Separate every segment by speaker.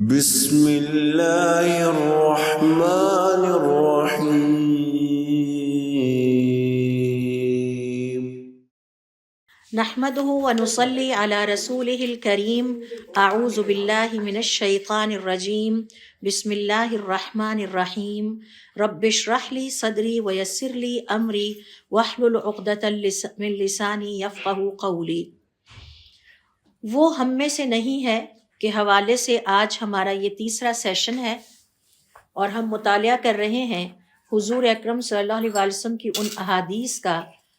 Speaker 1: بسم اللہ الرحمن الرحیم
Speaker 2: نحمده ونصلي على رسوله الكريم اعوذ باللہ من الشیطان الرجیم بسم اللہ الرحمن الرحیم رب اشرح لي صدری ویسر لي امری واحلل عقدۃ من لسانی یفقهوا قولی۔ وہ ہم میں سے نہیں ہے کے حوالے سے آج ہمارا یہ تیسرا سیشن ہے اور ہم مطالعہ کر رہے ہیں حضور اکرم صلی اللہ علیہ وسلم کی ان احادیث کا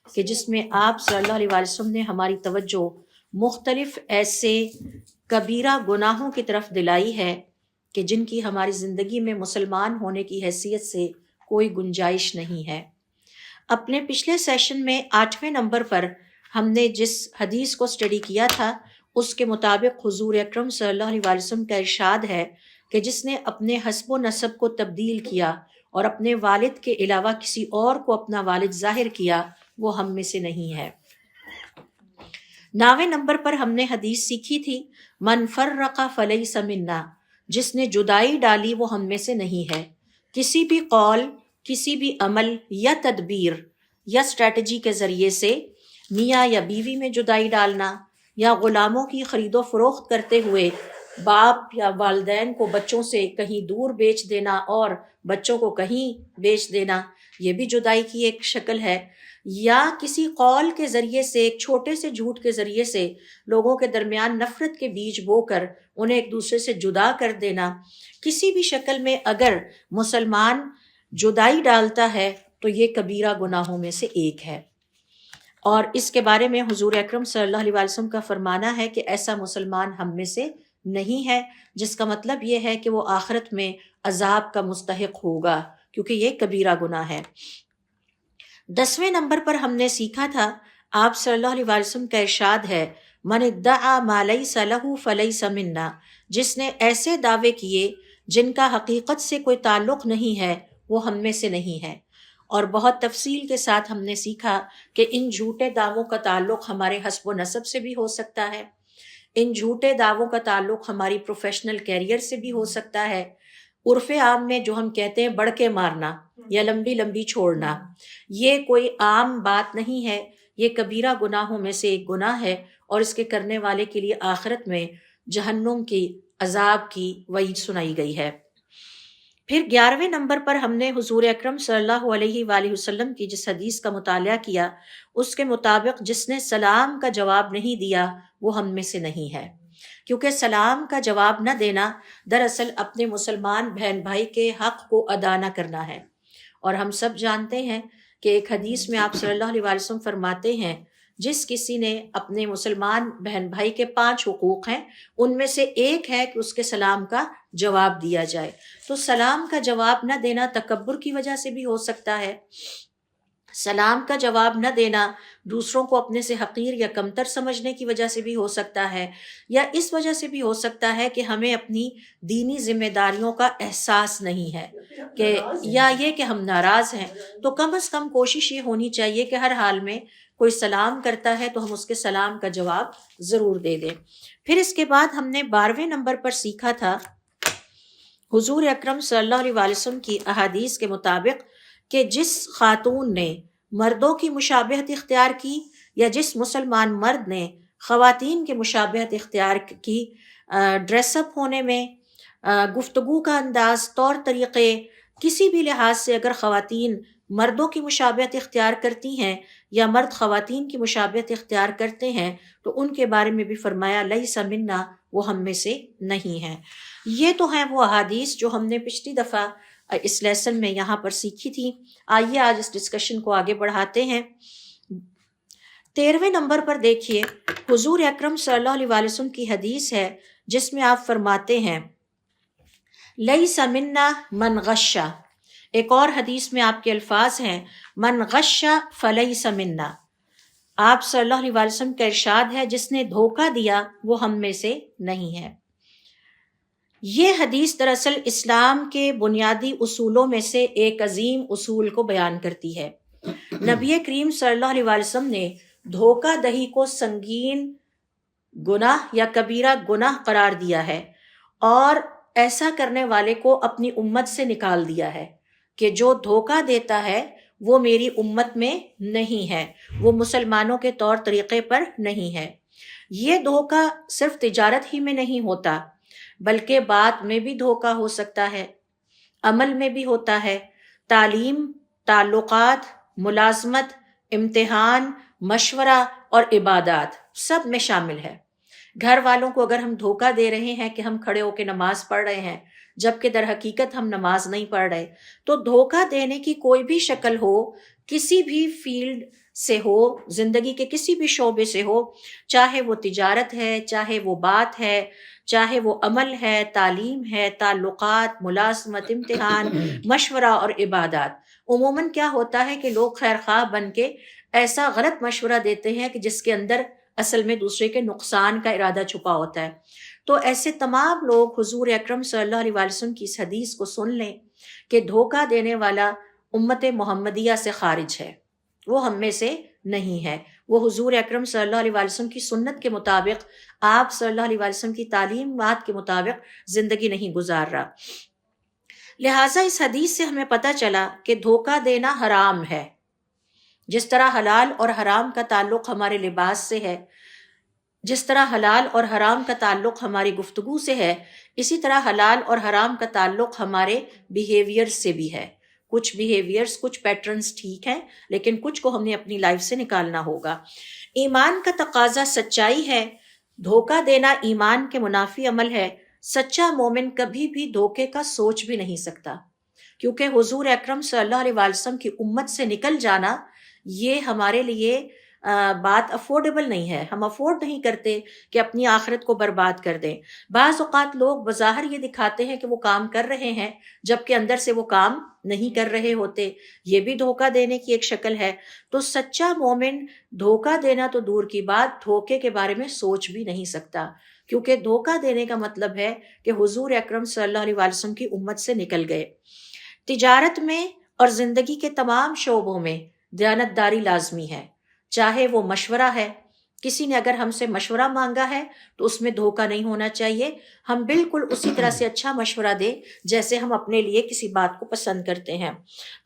Speaker 2: کہ جس میں آپ صلی اللہ علیہ وسلم نے ہماری توجہ مختلف ایسے کبیرہ گناہوں کی طرف دلائی ہے کہ جن کی ہماری زندگی میں مسلمان ہونے کی حیثیت سے کوئی گنجائش نہیں ہے۔ اپنے پچھلے سیشن میں 8ویں نمبر پر ہم نے جس حدیث کو اسٹڈی کیا تھا اس کے مطابق حضور اکرم صلی اللہ علیہ وسلم کا ارشاد ہے کہ جس نے اپنے حسب و نسب کو تبدیل کیا اور اپنے والد کے علاوہ کسی اور کو اپنا والد ظاہر کیا وہ ہم میں سے نہیں ہے۔ 9ویں نمبر پر ہم نے حدیث سیکھی تھی من فرق فلیس منا، جس نے جدائی ڈالی وہ ہم میں سے نہیں ہے۔ کسی بھی قول، کسی بھی عمل یا تدبیر یا اسٹریٹجی کے ذریعے سے میاں یا بیوی میں جدائی ڈالنا یا غلاموں کی خرید و فروخت کرتے ہوئے باپ یا والدین کو بچوں سے کہیں دور بیچ دینا اور بچوں کو کہیں بیچ دینا، یہ بھی جدائی کی ایک شکل ہے۔ یا کسی قول کے ذریعے سے، ایک چھوٹے سے جھوٹ کے ذریعے سے لوگوں کے درمیان نفرت کے بیج بو کر انہیں ایک دوسرے سے جدا کر دینا، کسی بھی شکل میں اگر مسلمان جدائی ڈالتا ہے تو یہ کبیرہ گناہوں میں سے ایک ہے۔ اور اس کے بارے میں حضور اکرم صلی اللہ علیہ وسلم کا فرمانا ہے کہ ایسا مسلمان ہم میں سے نہیں ہے، جس کا مطلب یہ ہے کہ وہ آخرت میں عذاب کا مستحق ہوگا کیونکہ یہ کبیرہ گناہ ہے۔ 10ویں نمبر پر ہم نے سیکھا تھا آپ صلی اللہ علیہ وسلم کا ارشاد ہے من ادعا ما لیس لہ فلیس منا، جس نے ایسے دعوے کیے جن کا حقیقت سے کوئی تعلق نہیں ہے وہ ہم میں سے نہیں ہے۔ اور بہت تفصیل کے ساتھ ہم نے سیکھا کہ ان جھوٹے دعووں کا تعلق ہمارے حسب و نسب سے بھی ہو سکتا ہے، ان جھوٹے دعووں کا تعلق ہماری پروفیشنل کیریئر سے بھی ہو سکتا ہے، عرف عام میں جو ہم کہتے ہیں بڑھ کے مارنا یا لمبی لمبی چھوڑنا، یہ کوئی عام بات نہیں ہے، یہ کبیرہ گناہوں میں سے ایک گناہ ہے اور اس کے کرنے والے کے لیے آخرت میں جہنم کی عذاب کی وعید سنائی گئی ہے۔ پھر 11ویں نمبر پر ہم نے حضور اکرم صلی اللہ علیہ وآلہ وسلم کی جس حدیث کا مطالعہ کیا اس کے مطابق جس نے سلام کا جواب نہیں دیا وہ ہم میں سے نہیں ہے، کیونکہ سلام کا جواب نہ دینا دراصل اپنے مسلمان بہن بھائی کے حق کو ادا نہ کرنا ہے۔ اور ہم سب جانتے ہیں کہ ایک حدیث میں آپ صلی اللہ علیہ وسلم فرماتے ہیں جس کسی نے اپنے مسلمان بہن بھائی کے 5 حقوق ہیں ان میں سے ایک ہے کہ اس کے سلام کا جواب دیا جائے، تو سلام کا جواب نہ دینا تکبر کی وجہ سے بھی ہو سکتا ہے، سلام کا جواب نہ دینا دوسروں کو اپنے سے حقیر یا کمتر سمجھنے کی وجہ سے بھی ہو سکتا ہے، یا اس وجہ سے بھی ہو سکتا ہے کہ ہمیں اپنی دینی ذمہ داریوں کا احساس نہیں ہے کہ یا یہ کہ ہم ناراض ہیں، تو کم از کم کوشش یہ ہونی چاہیے کہ ہر حال میں کوئی سلام کرتا ہے تو ہم اس کے سلام کا جواب ضرور دے دیں۔ پھر اس کے بعد ہم نے 12ویں نمبر پر سیکھا تھا حضور اکرم صلی اللہ علیہ وسلم کی احادیث کے مطابق کہ جس خاتون نے مردوں کی مشابہت اختیار کی یا جس مسلمان مرد نے خواتین کے مشابہت اختیار کی، ڈریس اپ ہونے میں، گفتگو کا انداز، طور طریقے، کسی بھی لحاظ سے اگر خواتین مردوں کی مشابہت اختیار کرتی ہیں یا مرد خواتین کی مشابہت اختیار کرتے ہیں تو ان کے بارے میں بھی فرمایا لیس منا، وہ ہم میں سے نہیں ہے۔ یہ تو ہیں وہ احادیث جو ہم نے پچھلی دفعہ اس لیسن میں یہاں پر سیکھی تھی۔ آئیے آج اس ڈسکشن کو آگے بڑھاتے ہیں۔ 13ویں نمبر پر دیکھیے حضور اکرم صلی اللہ علیہ وسلم کی حدیث ہے جس میں آپ فرماتے ہیں لیس منا من غشا، ایک اور حدیث میں آپ کے الفاظ ہیں من غشا فلیس منا، آپ صلی اللہ علیہ وسلم کا ارشاد ہے جس نے دھوکہ دیا وہ ہم میں سے نہیں ہے۔ یہ حدیث دراصل اسلام کے بنیادی اصولوں میں سے ایک عظیم اصول کو بیان کرتی ہے۔ نبی کریم صلی اللہ علیہ وسلم نے دھوکہ دہی کو سنگین گناہ یا کبیرہ گناہ قرار دیا ہے، اور ایسا کرنے والے کو اپنی امت سے نکال دیا ہے کہ جو دھوکہ دیتا ہے وہ میری امت میں نہیں ہے، وہ مسلمانوں کے طور طریقے پر نہیں ہے۔ یہ دھوکہ صرف تجارت ہی میں نہیں ہوتا، بلکہ بات میں بھی دھوکہ ہو سکتا ہے، عمل میں بھی ہوتا ہے، تعلیم، تعلقات، ملازمت، امتحان، مشورہ اور عبادات سب میں شامل ہے۔ گھر والوں کو اگر ہم دھوکہ دے رہے ہیں کہ ہم کھڑے ہو کے نماز پڑھ رہے ہیں جبکہ در حقیقت ہم نماز نہیں پڑھ رہے، تو دھوکہ دینے کی کوئی بھی شکل ہو، کسی بھی فیلڈ سے ہو، زندگی کے کسی بھی شعبے سے ہو، چاہے وہ تجارت ہے، چاہے وہ بات ہے، چاہے وہ عمل ہے، تعلیم ہے، تعلقات، ملازمت، امتحان، مشورہ اور عبادات، عموماً کیا ہوتا ہے کہ لوگ خیر خواہ بن کے ایسا غلط مشورہ دیتے ہیں کہ جس کے اندر اصل میں دوسرے کے نقصان کا ارادہ چھپا ہوتا ہے۔ تو ایسے تمام لوگ حضور اکرم صلی اللہ علیہ وسلم کی اس حدیث کو سن لیں کہ دھوکہ دینے والا امت محمدیہ سے خارج ہے، وہ ہم میں سے نہیں ہے، وہ حضور اکرم صلی اللہ علیہ وسلم کی سنت کے مطابق، آپ صلی اللہ علیہ وسلم کی تعلیمات کے مطابق زندگی نہیں گزار رہا۔ لہٰذا اس حدیث سے ہمیں پتہ چلا کہ دھوکہ دینا حرام ہے۔ جس طرح حلال اور حرام کا تعلق ہمارے لباس سے ہے، جس طرح حلال اور حرام کا تعلق ہماری گفتگو سے ہے، اسی طرح حلال اور حرام کا تعلق ہمارے بیہیویئر سے بھی ہے۔ کچھ بیہیویئرز، کچھ پیٹرنز ٹھیک ہیں، لیکن کچھ کو ہم نے اپنی لائف سے نکالنا ہوگا۔ ایمان کا تقاضا سچائی ہے، دھوکہ دینا ایمان کے منافی عمل ہے۔ سچا مومن کبھی بھی دھوکے کا سوچ بھی نہیں سکتا، کیونکہ حضور اکرم صلی اللہ علیہ وسلم کی امت سے نکل جانا یہ ہمارے لیے بات افورڈیبل نہیں ہے۔ ہم افورڈ نہیں کرتے کہ اپنی آخرت کو برباد کر دیں۔ بعض اوقات لوگ بظاہر یہ دکھاتے ہیں کہ وہ کام کر رہے ہیں جبکہ اندر سے وہ کام نہیں کر رہے ہوتے، یہ بھی دھوکہ دینے کی ایک شکل ہے۔ تو سچا مومن دھوکہ دینا تو دور کی بات، دھوکے کے بارے میں سوچ بھی نہیں سکتا، کیونکہ دھوکہ دینے کا مطلب ہے کہ حضور اکرم صلی اللہ علیہ وسلم کی امت سے نکل گئے۔ تجارت میں اور زندگی کے تمام شعبوں میں دیانتداری لازمی ہے، چاہے وہ مشورہ ہے، کسی نے اگر ہم سے مشورہ مانگا ہے تو اس میں دھوکہ نہیں ہونا چاہیے، ہم بالکل اسی طرح سے اچھا مشورہ دیں جیسے ہم اپنے لیے کسی بات کو پسند کرتے ہیں۔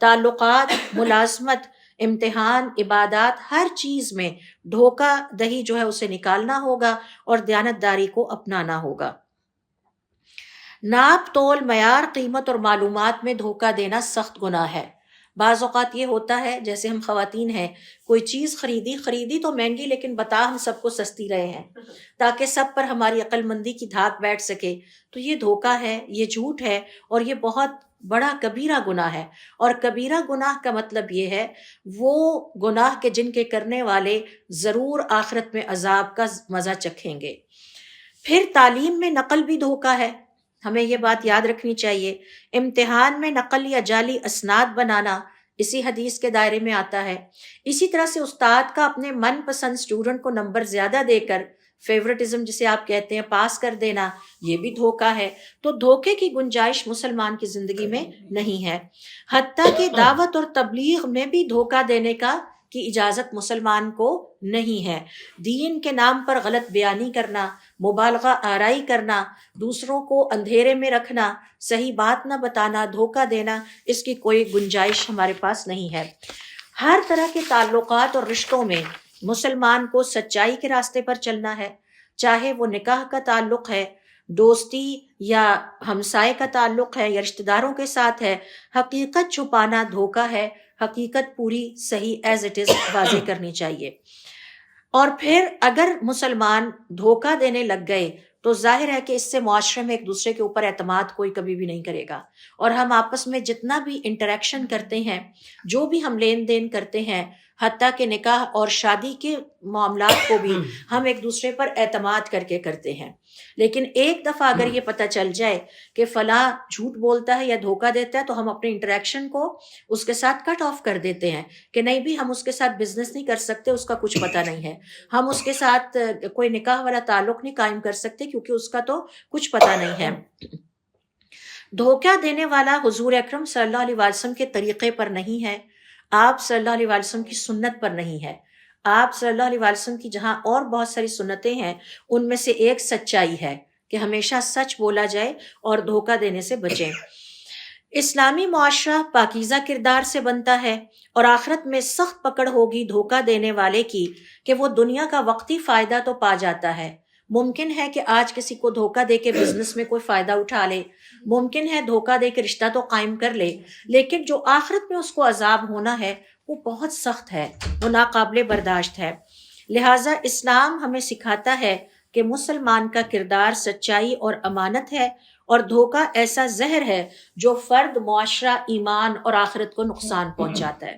Speaker 2: تعلقات، ملازمت، امتحان، عبادات، ہر چیز میں دھوکہ دہی جو ہے اسے نکالنا ہوگا اور دیانتداری کو اپنانا ہوگا۔ ناپ تول، معیار، قیمت اور معلومات میں دھوکہ دینا سخت گناہ ہے۔ بعض اوقات یہ ہوتا ہے جیسے ہم خواتین ہیں، کوئی چیز خریدی تو مہنگی، لیکن بتا ہم سب کو سستی رہے ہیں تاکہ سب پر ہماری عقل مندی کی دھاک بیٹھ سکے، تو یہ دھوکہ ہے، یہ جھوٹ ہے، اور یہ بہت بڑا کبیرہ گناہ ہے۔ اور کبیرہ گناہ کا مطلب یہ ہے وہ گناہ کے جن کے کرنے والے ضرور آخرت میں عذاب کا مزہ چکھیں گے۔ پھر تعلیم میں نقل بھی دھوکہ ہے، ہمیں یہ بات یاد رکھنی چاہیے۔ امتحان میں نقل یا جعلی اسناد بنانا اسی حدیث کے دائرے میں آتا ہے۔ اسی طرح سے استاد کا اپنے من پسند سٹوڈنٹ کو نمبر زیادہ دے کر، فیورٹزم جسے آپ کہتے ہیں، پاس کر دینا، یہ بھی دھوکہ ہے۔ تو دھوکے کی گنجائش مسلمان کی زندگی میں نہیں ہے۔ حتیٰ کہ دعوت اور تبلیغ میں بھی دھوکہ دینے کی اجازت مسلمان کو نہیں ہے۔ دین کے نام پر غلط بیانی کرنا، مبالغہ آرائی کرنا، دوسروں کو اندھیرے میں رکھنا، صحیح بات نہ بتانا، دھوکہ دینا، اس کی کوئی گنجائش ہمارے پاس نہیں ہے۔ ہر طرح کے تعلقات اور رشتوں میں مسلمان کو سچائی کے راستے پر چلنا ہے، چاہے وہ نکاح کا تعلق ہے، دوستی یا ہمسائے کا تعلق ہے، یا رشتہ داروں کے ساتھ ہے۔ حقیقت چھپانا دھوکہ ہے، حقیقت پوری صحیح ایز اٹ از واضح کرنی چاہیے۔ اور پھر اگر مسلمان دھوکہ دینے لگ گئے تو ظاہر ہے کہ اس سے معاشرے میں ایک دوسرے کے اوپر اعتماد کوئی کبھی بھی نہیں کرے گا، اور ہم آپس میں جتنا بھی انٹریکشن کرتے ہیں، جو بھی ہم لین دین کرتے ہیں، حتیٰ کہ نکاح اور شادی کے معاملات کو بھی ہم ایک دوسرے پر اعتماد کر کے کرتے ہیں۔ لیکن ایک دفعہ اگر یہ پتہ چل جائے کہ فلاں جھوٹ بولتا ہے یا دھوکہ دیتا ہے تو ہم اپنے انٹریکشن کو اس کے ساتھ کٹ آف کر دیتے ہیں کہ نہیں بھی ہم اس کے ساتھ بزنس نہیں کر سکتے، اس کا کچھ پتہ نہیں ہے، ہم اس کے ساتھ کوئی نکاح والا تعلق نہیں قائم کر سکتے کیونکہ اس کا تو کچھ پتہ نہیں ہے۔ دھوکہ دینے والا حضور اکرم صلی اللہ علیہ وسلم کے طریقے پر نہیں ہے، آپ صلی اللہ علیہ وسلم کی سنت پر نہیں ہے۔ آپ صلی اللہ علیہ وسلم کی جہاں اور بہت ساری سنتیں ہیں، ان میں سے ایک سچائی ہے کہ ہمیشہ سچ بولا جائے اور دھوکہ دینے سے بچیں۔ اسلامی معاشرہ پاکیزہ کردار سے بنتا ہے اور آخرت میں سخت پکڑ ہوگی دھوکہ دینے والے کی کہ وہ دنیا کا وقتی فائدہ تو پا جاتا ہے۔ ممکن ہے کہ آج کسی کو دھوکہ دے کے بزنس میں کوئی فائدہ اٹھا لے، ممکن ہے دھوکہ دے کے رشتہ تو قائم کر لے، لیکن جو آخرت میں اس کو عذاب ہونا ہے وہ بہت سخت ہے، وہ ناقابل برداشت ہے۔ لہٰذا اسلام ہمیں سکھاتا ہے کہ مسلمان کا کردار سچائی اور امانت ہے، اور دھوکہ ایسا زہر ہے جو فرد، معاشرہ، ایمان اور آخرت کو نقصان پہنچاتا ہے۔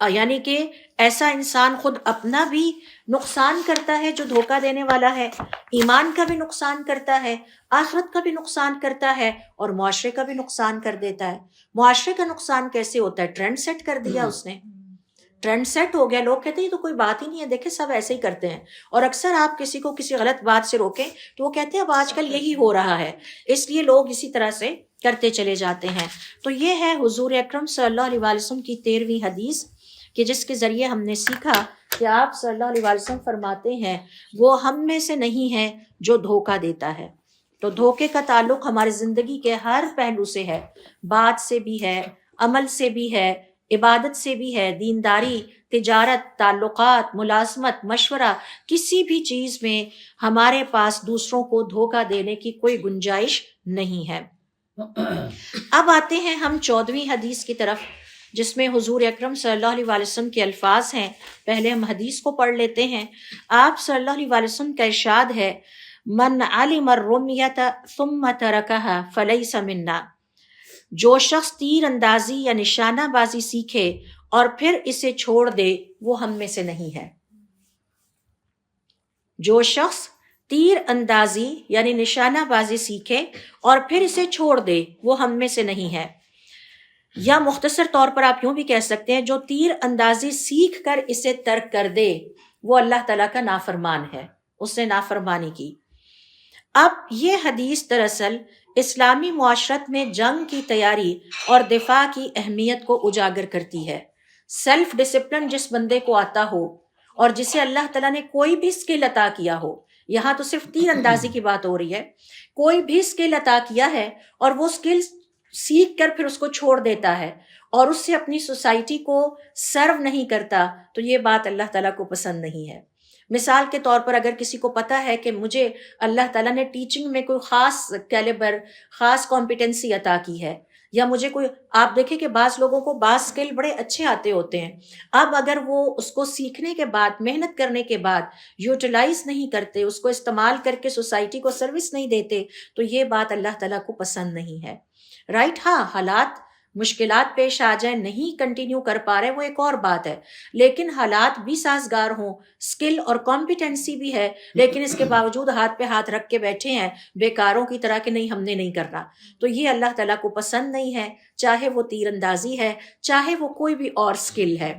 Speaker 2: یعنی کہ ایسا انسان خود اپنا بھی نقصان کرتا ہے جو دھوکہ دینے والا ہے، ایمان کا بھی نقصان کرتا ہے، آخرت کا بھی نقصان کرتا ہے، اور معاشرے کا بھی نقصان کر دیتا ہے۔ معاشرے کا نقصان کیسے ہوتا ہے؟ ٹرینڈ سیٹ کر دیا اس نے، ٹرینڈ سیٹ ہو گیا، لوگ کہتے ہیں یہ تو کوئی بات ہی نہیں ہے، دیکھیں سب ایسے ہی کرتے ہیں۔ اور اکثر آپ کسی کو کسی غلط بات سے روکیں تو وہ کہتے ہیں اب آج کل یہی ہو رہا ہے، اس لیے لوگ اسی طرح سے کرتے چلے جاتے ہیں۔ تو یہ ہے حضور اکرم صلی اللہ علیہ وسلم کی 13ویں حدیث، کہ جس کے ذریعے ہم نے سیکھا کہ آپ صلی اللہ علیہ وسلم فرماتے ہیں وہ ہم میں سے نہیں ہے جو دھوکہ دیتا ہے۔ تو دھوکے کا تعلق ہماری زندگی کے ہر پہلو سے ہے، بات سے بھی ہے، عمل سے بھی ہے، عبادت سے بھی ہے، دینداری، تجارت، تعلقات، ملازمت، مشورہ، کسی بھی چیز میں ہمارے پاس دوسروں کو دھوکہ دینے کی کوئی گنجائش نہیں ہے۔ اب آتے ہیں ہم 14ویں حدیث کی طرف، جس میں حضور اکرم صلی اللہ علیہ وسلم کے الفاظ ہیں۔ پہلے ہم حدیث کو پڑھ لیتے ہیں۔ آپ صلی اللہ علیہ وسلم کا ارشاد ہے، من علم الرمیۃ ثم ترکها فلیس منا، جو شخص تیر اندازی یا نشانہ بازی سیکھے اور پھر اسے چھوڑ دے وہ ہم میں سے نہیں ہے۔ جو شخص تیر اندازی یعنی نشانہ بازی سیکھے اور پھر اسے چھوڑ دے وہ ہم میں سے نہیں ہے۔ یا مختصر طور پر آپ یوں بھی کہہ سکتے ہیں جو تیر اندازی سیکھ کر اسے ترک کر دے وہ اللہ تعالیٰ کا نافرمان ہے، اس نے نافرمانی کی۔ اب یہ حدیث دراصل اسلامی معاشرت میں جنگ کی تیاری اور دفاع کی اہمیت کو اجاگر کرتی ہے۔ سیلف ڈسپلن جس بندے کو آتا ہو اور جسے اللہ تعالیٰ نے کوئی بھی اسکل عطا کیا ہو، یہاں تو صرف تیر اندازی کی بات ہو رہی ہے، کوئی بھی اسکل عطا کیا ہے اور وہ اسکل سیکھ کر پھر اس کو چھوڑ دیتا ہے اور اس سے اپنی سوسائٹی کو سرو نہیں کرتا، تو یہ بات اللہ تعالیٰ کو پسند نہیں ہے۔ مثال کے طور پر اگر کسی کو پتا ہے کہ مجھے اللہ تعالیٰ نے ٹیچنگ میں کوئی خاص کیلیبر، خاص کمپیٹنسی عطا کی ہے، یا مجھے کوئی، آپ دیکھیں کہ بعض لوگوں کو بعض اسکل بڑے اچھے آتے ہوتے ہیں، اب اگر وہ اس کو سیکھنے کے بعد، محنت کرنے کے بعد یوٹیلائز نہیں کرتے، اس کو استعمال کر کے سوسائٹی کو سروس نہیں دیتے، تو یہ بات اللہ تعالیٰ کو پسند نہیں ہے۔ رائٹ، ہاں حالات مشکلات پیش آ جائیں، نہیں کنٹینیو کر پا رہے وہ ایک اور بات ہے، لیکن حالات بھی سازگار ہوں، سکل اور کمپیٹنسی بھی ہے، لیکن اس کے باوجود ہاتھ پہ ہاتھ رکھ کے بیٹھے ہیں بیکاروں کی طرح کہ نہیں ہم نے نہیں کرنا، تو یہ اللہ تعالیٰ کو پسند نہیں ہے، چاہے وہ تیر اندازی ہے، چاہے وہ کوئی بھی اور سکل ہے۔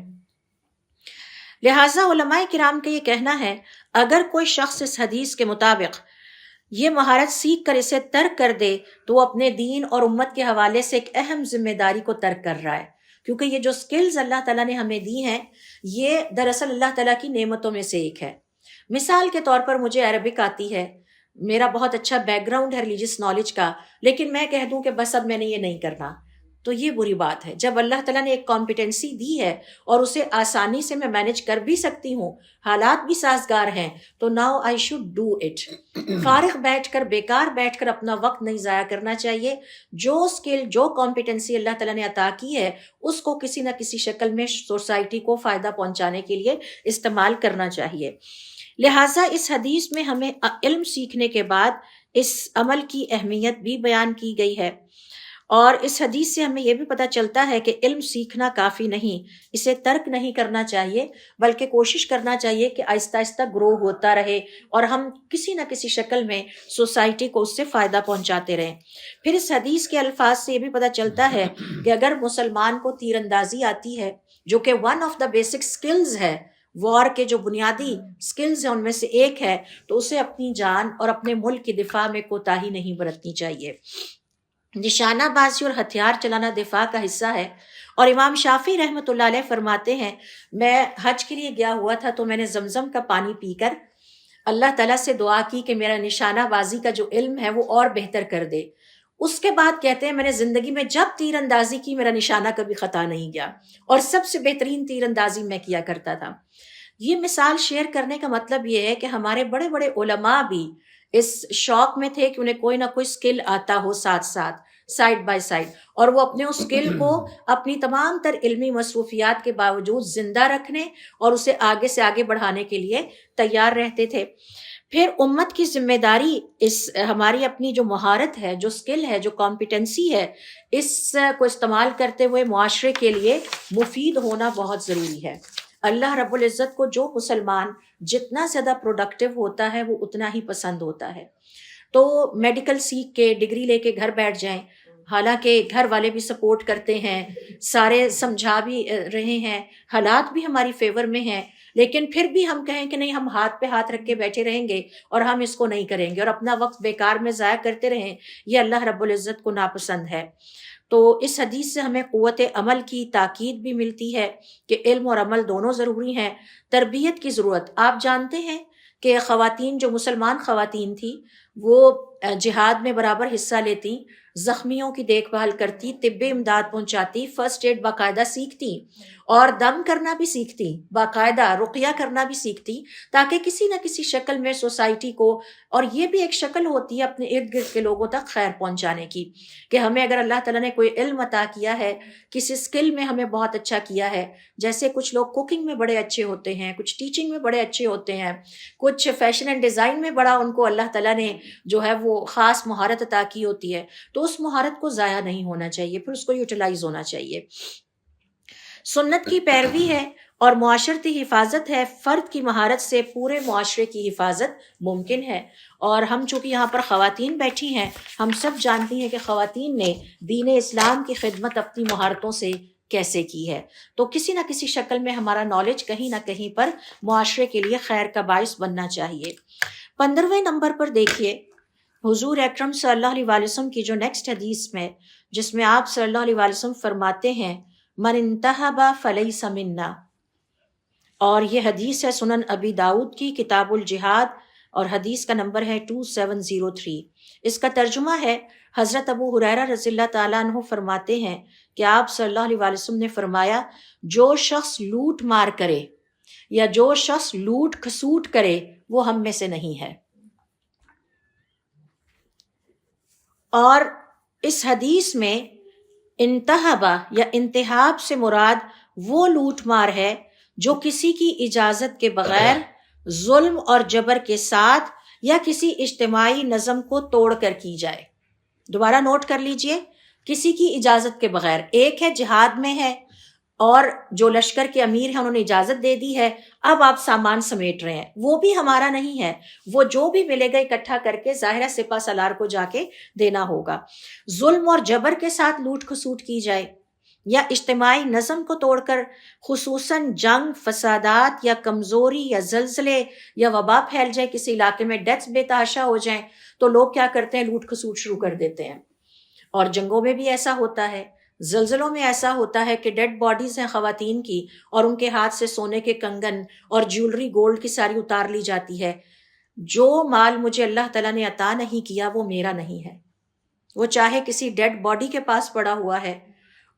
Speaker 2: لہٰذا علماء کرام کا یہ کہنا ہے اگر کوئی شخص اس حدیث کے مطابق یہ مہارت سیکھ کر اسے ترک کر دے تو وہ اپنے دین اور امت کے حوالے سے ایک اہم ذمہ داری کو ترک کر رہا ہے، کیونکہ یہ جو سکلز اللہ تعالیٰ نے ہمیں دی ہیں یہ دراصل اللہ تعالیٰ کی نعمتوں میں سے ایک ہے۔ مثال کے طور پر مجھے عربک آتی ہے، میرا بہت اچھا بیک گراؤنڈ ہے ریلیجس نالج کا، لیکن میں کہہ دوں کہ بس اب میں نے یہ نہیں کرنا، تو یہ بری بات ہے۔ جب اللہ تعالیٰ نے ایک کمپیٹنسی دی ہے اور اسے آسانی سے میں مینج کر بھی سکتی ہوں، حالات بھی سازگار ہیں، تو now I should do it. فارغ بیٹھ کر، بیکار بیٹھ کر اپنا وقت نہیں ضائع کرنا چاہیے۔ جو اسکل، جو کمپیٹنسی اللہ تعالیٰ نے عطا کی ہے اس کو کسی نہ کسی شکل میں سوسائٹی کو فائدہ پہنچانے کے لیے استعمال کرنا چاہیے۔ لہٰذا اس حدیث میں ہمیں علم سیکھنے کے بعد اس عمل کی اہمیت بھی بیان کی گئی ہے، اور اس حدیث سے ہمیں یہ بھی پتہ چلتا ہے کہ علم سیکھنا کافی نہیں، اسے ترک نہیں کرنا چاہیے، بلکہ کوشش کرنا چاہیے کہ آہستہ آہستہ گرو ہوتا رہے اور ہم کسی نہ کسی شکل میں سوسائٹی کو اس سے فائدہ پہنچاتے رہیں۔ پھر اس حدیث کے الفاظ سے یہ بھی پتہ چلتا ہے کہ اگر مسلمان کو تیر اندازی آتی ہے، جو کہ one of the basic skills ہے، وار کے جو بنیادی سکلز ہیں ان میں سے ایک ہے، تو اسے اپنی جان اور اپنے ملک کی دفاع میں کوتاہی نہیں برتنی چاہیے۔ نشانہ بازی اور ہتھیار چلانا دفاع کا حصہ ہے، اور امام شافعی رحمۃ اللہ علیہ فرماتے ہیں میں حج کے لیے گیا ہوا تھا تو میں نے زمزم کا پانی پی کر اللہ تعالیٰ سے دعا کی کہ میرا نشانہ بازی کا جو علم ہے وہ اور بہتر کر دے. اس کے بعد کہتے ہیں میں نے زندگی میں جب تیر اندازی کی میرا نشانہ کبھی خطا نہیں گیا اور سب سے بہترین تیر اندازی میں کیا کرتا تھا. یہ مثال شیئر کرنے کا مطلب یہ ہے کہ ہمارے بڑے بڑے علماء بھی اس شوق میں تھے کہ انہیں کوئی نہ کوئی سکل آتا ہو ساتھ ساتھ سائڈ بائی سائڈ، اور وہ اپنے اس سکل کو اپنی تمام تر علمی مصروفیات کے باوجود زندہ رکھنے اور اسے آگے سے آگے بڑھانے کے لیے تیار رہتے تھے. پھر امت کی ذمہ داری اس ہماری اپنی جو مہارت ہے، جو سکل ہے، جو کمپیٹنسی ہے، اس کو استعمال کرتے ہوئے معاشرے کے لیے مفید ہونا بہت ضروری ہے. اللہ رب العزت کو جو مسلمان جتنا زیادہ پروڈکٹیو ہوتا ہے وہ اتنا ہی پسند ہوتا ہے. تو میڈیکل سیکھ کے ڈگری لے کے گھر بیٹھ جائیں، حالانکہ گھر والے بھی سپورٹ کرتے ہیں، سارے سمجھا بھی رہے ہیں، حالات بھی ہماری فیور میں ہیں، لیکن پھر بھی ہم کہیں کہ نہیں، ہم ہاتھ پہ ہاتھ رکھ کے بیٹھے رہیں گے اور ہم اس کو نہیں کریں گے اور اپنا وقت بیکار میں ضائع کرتے رہیں، یہ اللہ رب العزت کو ناپسند ہے. تو اس حدیث سے ہمیں قوت عمل کی تاکید بھی ملتی ہے کہ علم اور عمل دونوں ضروری ہیں. تربیت کی ضرورت، آپ جانتے ہیں کہ خواتین، جو مسلمان خواتین تھیں، وہ جہاد میں برابر حصہ لیتی، زخمیوں کی دیکھ بھال کرتی، طبی امداد پہنچاتی، فرسٹ ایڈ باقاعدہ سیکھتی اور دم کرنا بھی سیکھتی، باقاعدہ رقیہ کرنا بھی سیکھتی، تاکہ کسی نہ کسی شکل میں سوسائٹی کو، اور یہ بھی ایک شکل ہوتی ہے اپنے ارد گرد کے لوگوں تک خیر پہنچانے کی، کہ ہمیں اگر اللہ تعالیٰ نے کوئی علم عطا کیا ہے، کسی سکل میں ہمیں بہت اچھا کیا ہے، جیسے کچھ لوگ کوکنگ میں بڑے اچھے ہوتے ہیں، کچھ ٹیچنگ میں بڑے اچھے ہوتے ہیں، کچھ فیشن اینڈ ڈیزائن میں بڑا ان کو اللہ تعالیٰ نے جو ہے وہ خاص مہارت عطا کی ہوتی ہے، تو اس مہارت کو ضائع نہیں ہونا چاہیے، پھر اس کو یوٹیلائز ہونا چاہیے. سنت کی پیروی ہے اور معاشرتی حفاظت ہے. فرد کی مہارت سے پورے معاشرے کی حفاظت ممکن ہے. اور ہم چونکہ یہاں پر خواتین بیٹھی ہیں، ہم سب جانتی ہیں کہ خواتین نے دین اسلام کی خدمت اپنی مہارتوں سے کیسے کی ہے. تو کسی نہ کسی شکل میں ہمارا نالج کہیں نہ کہیں پر معاشرے کے لیے خیر کا باعث بننا چاہیے. 15ویں نمبر پر دیکھیے حضور اکرم صلی اللہ علیہ وسلم کی جو نیکسٹ حدیث میں، جس میں آپ صلی اللہ علیہ وسلم فرماتے ہیں من انتہب فلیس منا، اور یہ حدیث ہے سنن ابی داؤد کی کتاب الجہاد اور حدیث کا نمبر ہے 2703. اس کا ترجمہ ہے حضرت ابو ہریرہ رضی اللہ تعالیٰ عنہ فرماتے ہیں کہ آپ صلی اللہ علیہ وسلم نے فرمایا جو شخص لوٹ مار کرے یا جو شخص لوٹ کھسوٹ کرے وہ ہم میں سے نہیں ہے. اور اس حدیث میں انتہبا یا انتہاب سے مراد وہ لوٹ مار ہے جو کسی کی اجازت کے بغیر ظلم اور جبر کے ساتھ یا کسی اجتماعی نظم کو توڑ کر کی جائے. دوبارہ نوٹ کر لیجئے، کسی کی اجازت کے بغیر. ایک ہے جہاد میں ہے اور جو لشکر کے امیر ہیں انہوں نے اجازت دے دی ہے، اب آپ سامان سمیٹ رہے ہیں، وہ بھی ہمارا نہیں ہے، وہ جو بھی ملے گا اکٹھا کر کے ظاہرہ سپہ سالار کو جا کے دینا ہوگا. ظلم اور جبر کے ساتھ لوٹ کھسوٹ کی جائے یا اجتماعی نظم کو توڑ کر، خصوصاً جنگ، فسادات یا کمزوری یا زلزلے یا وبا پھیل جائے، کسی علاقے میں ڈیتھس بے تحاشا ہو جائیں، تو لوگ کیا کرتے ہیں، لوٹ کھسوٹ شروع کر دیتے ہیں. اور جنگوں میں بھی ایسا ہوتا ہے، زلزلوں میں ایسا ہوتا ہے کہ ڈیڈ باڈیز ہیں خواتین کی اور ان کے ہاتھ سے سونے کے کنگن اور جیولری گولڈ کی ساری اتار لی جاتی ہے. جو مال مجھے اللہ تعالیٰ نے عطا نہیں کیا وہ میرا نہیں ہے، وہ چاہے کسی ڈیڈ باڈی کے پاس پڑا ہوا ہے،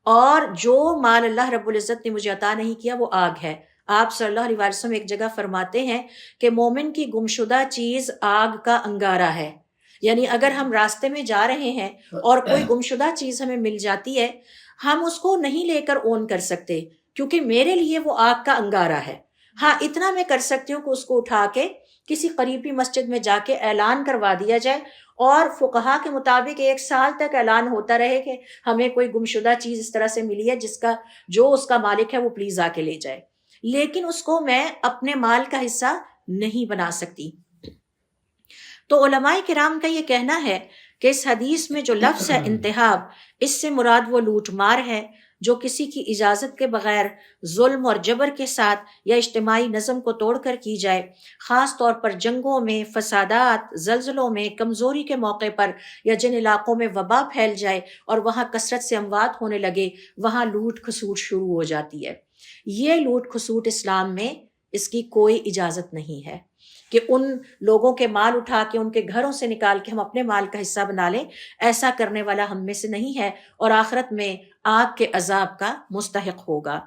Speaker 2: اور جو مال اللہ رب العزت نے مجھے عطا نہیں کیا وہ آگ ہے. آپ صلی اللہ علیہ وسلم ایک جگہ فرماتے ہیں کہ مومن کی گمشدہ چیز آگ کا انگارہ ہے. یعنی اگر ہم راستے میں جا رہے ہیں اور کوئی گمشدہ چیز ہمیں مل جاتی ہے، ہم اس کو نہیں لے کر اون کر سکتے کیونکہ میرے لیے وہ آگ کا انگارہ ہے. ہاں اتنا میں کر سکتی ہوں کہ اس کو اٹھا کے کسی قریبی مسجد میں جا کے اعلان کروا دیا جائے، اور فقہا کے مطابق 1 سال تک اعلان ہوتا رہے کہ ہمیں کوئی گمشدہ چیز اس طرح سے ملی ہے جس کا جو اس کا مالک ہے وہ پلیز آ کے لے جائے، لیکن اس کو میں اپنے مال کا حصہ نہیں بنا سکتی. تو علماء کرام کا یہ کہنا ہے کہ اس حدیث میں جو لفظ ہے انتہاب، اس سے مراد وہ لوٹ مار ہے جو کسی کی اجازت کے بغیر ظلم اور جبر کے ساتھ یا اجتماعی نظم کو توڑ کر کی جائے، خاص طور پر جنگوں میں، فسادات، زلزلوں میں، کمزوری کے موقع پر، یا جن علاقوں میں وبا پھیل جائے اور وہاں کثرت سے اموات ہونے لگے، وہاں لوٹ کھسوٹ شروع ہو جاتی ہے. یہ لوٹ کھسوٹ اسلام میں اس کی کوئی اجازت نہیں ہے. کہ ان لوگوں کے مال اٹھا کے ان کے گھروں سے نکال کے ہم اپنے مال کا حصہ بنا لیں، ایسا کرنے والا ہم میں سے نہیں ہے، اور آخرت میں آگ کے عذاب کا مستحق ہوگا۔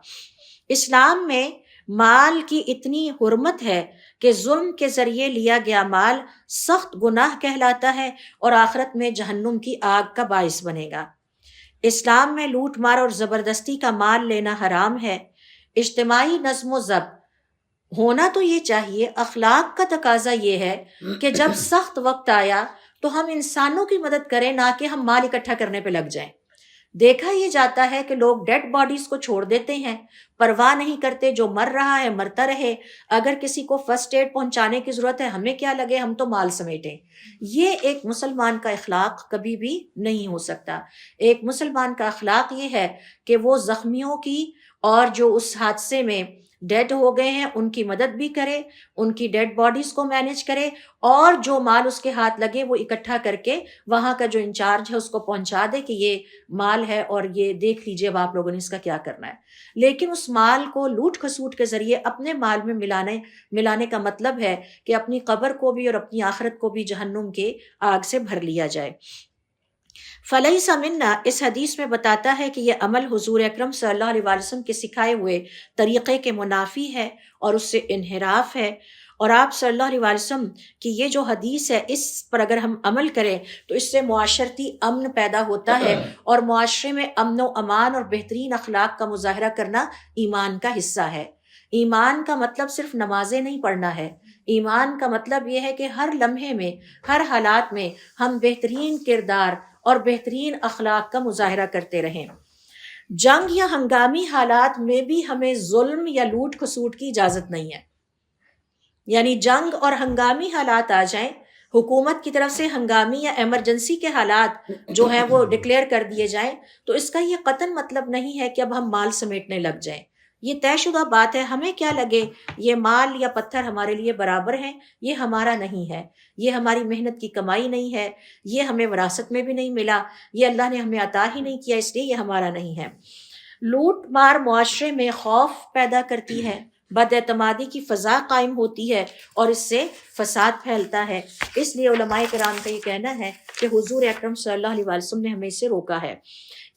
Speaker 2: اسلام میں مال کی اتنی حرمت ہے کہ ظلم کے ذریعے لیا گیا مال سخت گناہ کہلاتا ہے اور آخرت میں جہنم کی آگ کا باعث بنے گا۔ اسلام میں لوٹ مار اور زبردستی کا مال لینا حرام ہے۔ اجتماعی نظم و ضبط ہونا تو یہ چاہیے، اخلاق کا تقاضا یہ ہے کہ جب سخت وقت آیا تو ہم انسانوں کی مدد کریں، نہ کہ ہم مال اکٹھا کرنے پہ لگ جائیں۔ دیکھا یہ جاتا ہے کہ لوگ ڈیڈ باڈیز کو چھوڑ دیتے ہیں، پرواہ نہیں کرتے، جو مر رہا ہے مرتا رہے، اگر کسی کو فرسٹ ایڈ پہنچانے کی ضرورت ہے ہمیں کیا لگے، ہم تو مال سمیٹیں۔ یہ ایک مسلمان کا اخلاق کبھی بھی نہیں ہو سکتا۔ ایک مسلمان کا اخلاق یہ ہے کہ وہ زخمیوں کی اور جو اس حادثے میں ڈیڈ ہو گئے ہیں ان کی مدد بھی کرے، ان کی ڈیڈ باڈیز کو مینیج کرے، اور جو مال اس کے ہاتھ لگے وہ اکٹھا کر کے وہاں کا جو انچارج ہے اس کو پہنچا دے کہ یہ مال ہے اور یہ دیکھ لیجئے اب آپ لوگوں نے اس کا کیا کرنا ہے۔ لیکن اس مال کو لوٹ کھسوٹ کے ذریعے اپنے مال میں ملانے کا مطلب ہے کہ اپنی قبر کو بھی اور اپنی آخرت کو بھی جہنم کے آگ سے بھر لیا جائے۔ فلیس منا اس حدیث میں بتاتا ہے کہ یہ عمل حضور اکرم صلی اللہ علیہ وسلم کے سکھائے ہوئے طریقے کے منافی ہے اور اس سے انحراف ہے، اور آپ صلی اللہ علیہ وسلم کی یہ جو حدیث ہے اس پر اگر ہم عمل کریں تو اس سے معاشرتی امن پیدا ہوتا ہے، اور معاشرے میں امن و امان اور بہترین اخلاق کا مظاہرہ کرنا ایمان کا حصہ ہے۔ ایمان کا مطلب صرف نمازیں نہیں پڑھنا ہے، ایمان کا مطلب یہ ہے کہ ہر لمحے میں، ہر حالات میں ہم بہترین کردار اور بہترین اخلاق کا مظاہرہ کرتے رہیں۔ جنگ یا ہنگامی حالات میں بھی ہمیں ظلم یا لوٹ کھسوٹ کی اجازت نہیں ہے، یعنی جنگ اور ہنگامی حالات آ جائیں، حکومت کی طرف سے ہنگامی یا ایمرجنسی کے حالات جو ہیں وہ ڈکلیئر کر دیے جائیں، تو اس کا یہ قطعاً مطلب نہیں ہے کہ اب ہم مال سمیٹنے لگ جائیں۔ یہ طے شدہ بات ہے، ہمیں کیا لگے یہ مال یا پتھر ہمارے لیے برابر ہیں، یہ ہمارا نہیں ہے، یہ ہماری محنت کی کمائی نہیں ہے، یہ ہمیں وراثت میں بھی نہیں ملا، یہ اللہ نے ہمیں عطا ہی نہیں کیا، اس لیے یہ ہمارا نہیں ہے۔ لوٹ مار معاشرے میں خوف پیدا کرتی ہے، بد اعتمادی کی فضا قائم ہوتی ہے اور اس سے فساد پھیلتا ہے۔ اس لیے علماء کرام کا یہ کہنا ہے کہ حضور اکرم صلی اللہ علیہ وسلم نے ہمیں اسے روکا ہے۔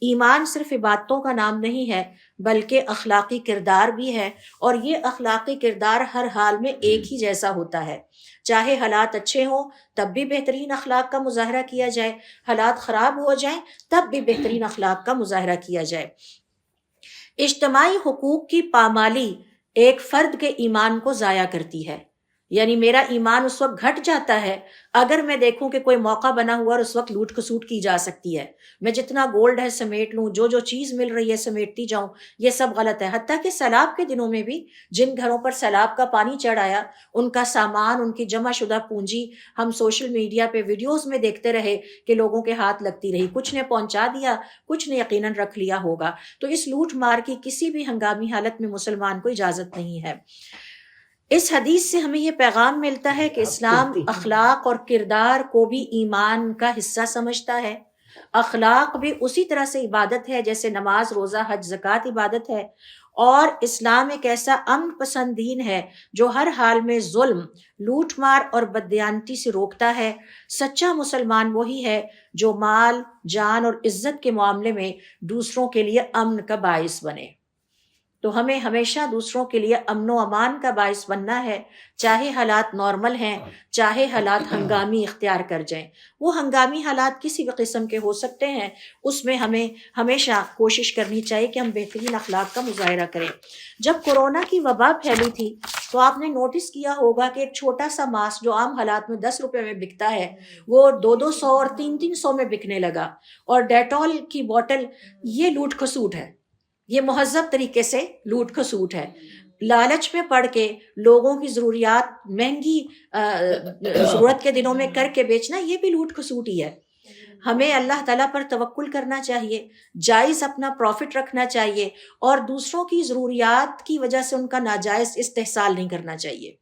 Speaker 2: ایمان صرف عبادتوں کا نام نہیں ہے بلکہ اخلاقی کردار بھی ہے، اور یہ اخلاقی کردار ہر حال میں ایک ہی جیسا ہوتا ہے، چاہے حالات اچھے ہوں تب بھی بہترین اخلاق کا مظاہرہ کیا جائے، حالات خراب ہو جائیں تب بھی بہترین اخلاق کا مظاہرہ کیا جائے۔ اجتماعی حقوق کی پامالی ایک فرد کے ایمان کو ضائع کرتی ہے، یعنی میرا ایمان اس وقت گھٹ جاتا ہے اگر میں دیکھوں کہ کوئی موقع بنا ہوا اور اس وقت لوٹ کھسوٹ کی جا سکتی ہے، میں جتنا گولڈ ہے سمیٹ لوں، جو چیز مل رہی ہے سمیٹتی جاؤں، یہ سب غلط ہے۔ حتیٰ کہ سیلاب کے دنوں میں بھی جن گھروں پر سیلاب کا پانی چڑھ آیا، ان کا سامان، ان کی جمع شدہ پونجی ہم سوشل میڈیا پہ ویڈیوز میں دیکھتے رہے کہ لوگوں کے ہاتھ لگتی رہی، کچھ نے پہنچا دیا، کچھ نے یقیناً رکھ لیا ہوگا۔ تو اس لوٹ مار کی کسی بھی ہنگامی حالت میں مسلمان کو اجازت نہیں ہے۔ اس حدیث سے ہمیں یہ پیغام ملتا ہے کہ اسلام اخلاق اور کردار کو بھی ایمان کا حصہ سمجھتا ہے۔ اخلاق بھی اسی طرح سے عبادت ہے جیسے نماز، روزہ، حج، زکوٰۃ عبادت ہے، اور اسلام ایک ایسا امن پسند دین ہے جو ہر حال میں ظلم، لوٹ مار اور بددیانتی سے روکتا ہے۔ سچا مسلمان وہی ہے جو مال، جان اور عزت کے معاملے میں دوسروں کے لیے امن کا باعث بنے۔ تو ہمیں ہمیشہ دوسروں کے لیے امن و امان کا باعث بننا ہے، چاہے حالات نارمل ہیں، چاہے حالات ہنگامی اختیار کر جائیں۔ وہ ہنگامی حالات کسی بھی قسم کے ہو سکتے ہیں، اس میں ہمیں ہمیشہ کوشش کرنی چاہیے کہ ہم بہترین اخلاق کا مظاہرہ کریں۔ جب کورونا کی وبا پھیلی تھی تو آپ نے نوٹس کیا ہوگا کہ ایک چھوٹا سا ماسک جو عام حالات میں 10 روپے میں بکتا ہے وہ 200 اور 300 میں بکنے لگا، اور ڈیٹول کی بوٹل، یہ لوٹ کھسوٹ ہے، یہ مہذب طریقے سے لوٹ کھسوٹ ہے۔ لالچ میں پڑ کے لوگوں کی ضروریات مہنگی ضرورت کے دنوں میں کر کے بیچنا، یہ بھی لوٹ کھسوٹ ہی ہے۔ ہمیں اللہ تعالیٰ پر توکل کرنا چاہیے، جائز اپنا پروفٹ رکھنا چاہیے، اور دوسروں کی ضروریات کی وجہ سے ان کا ناجائز استحصال نہیں کرنا چاہیے۔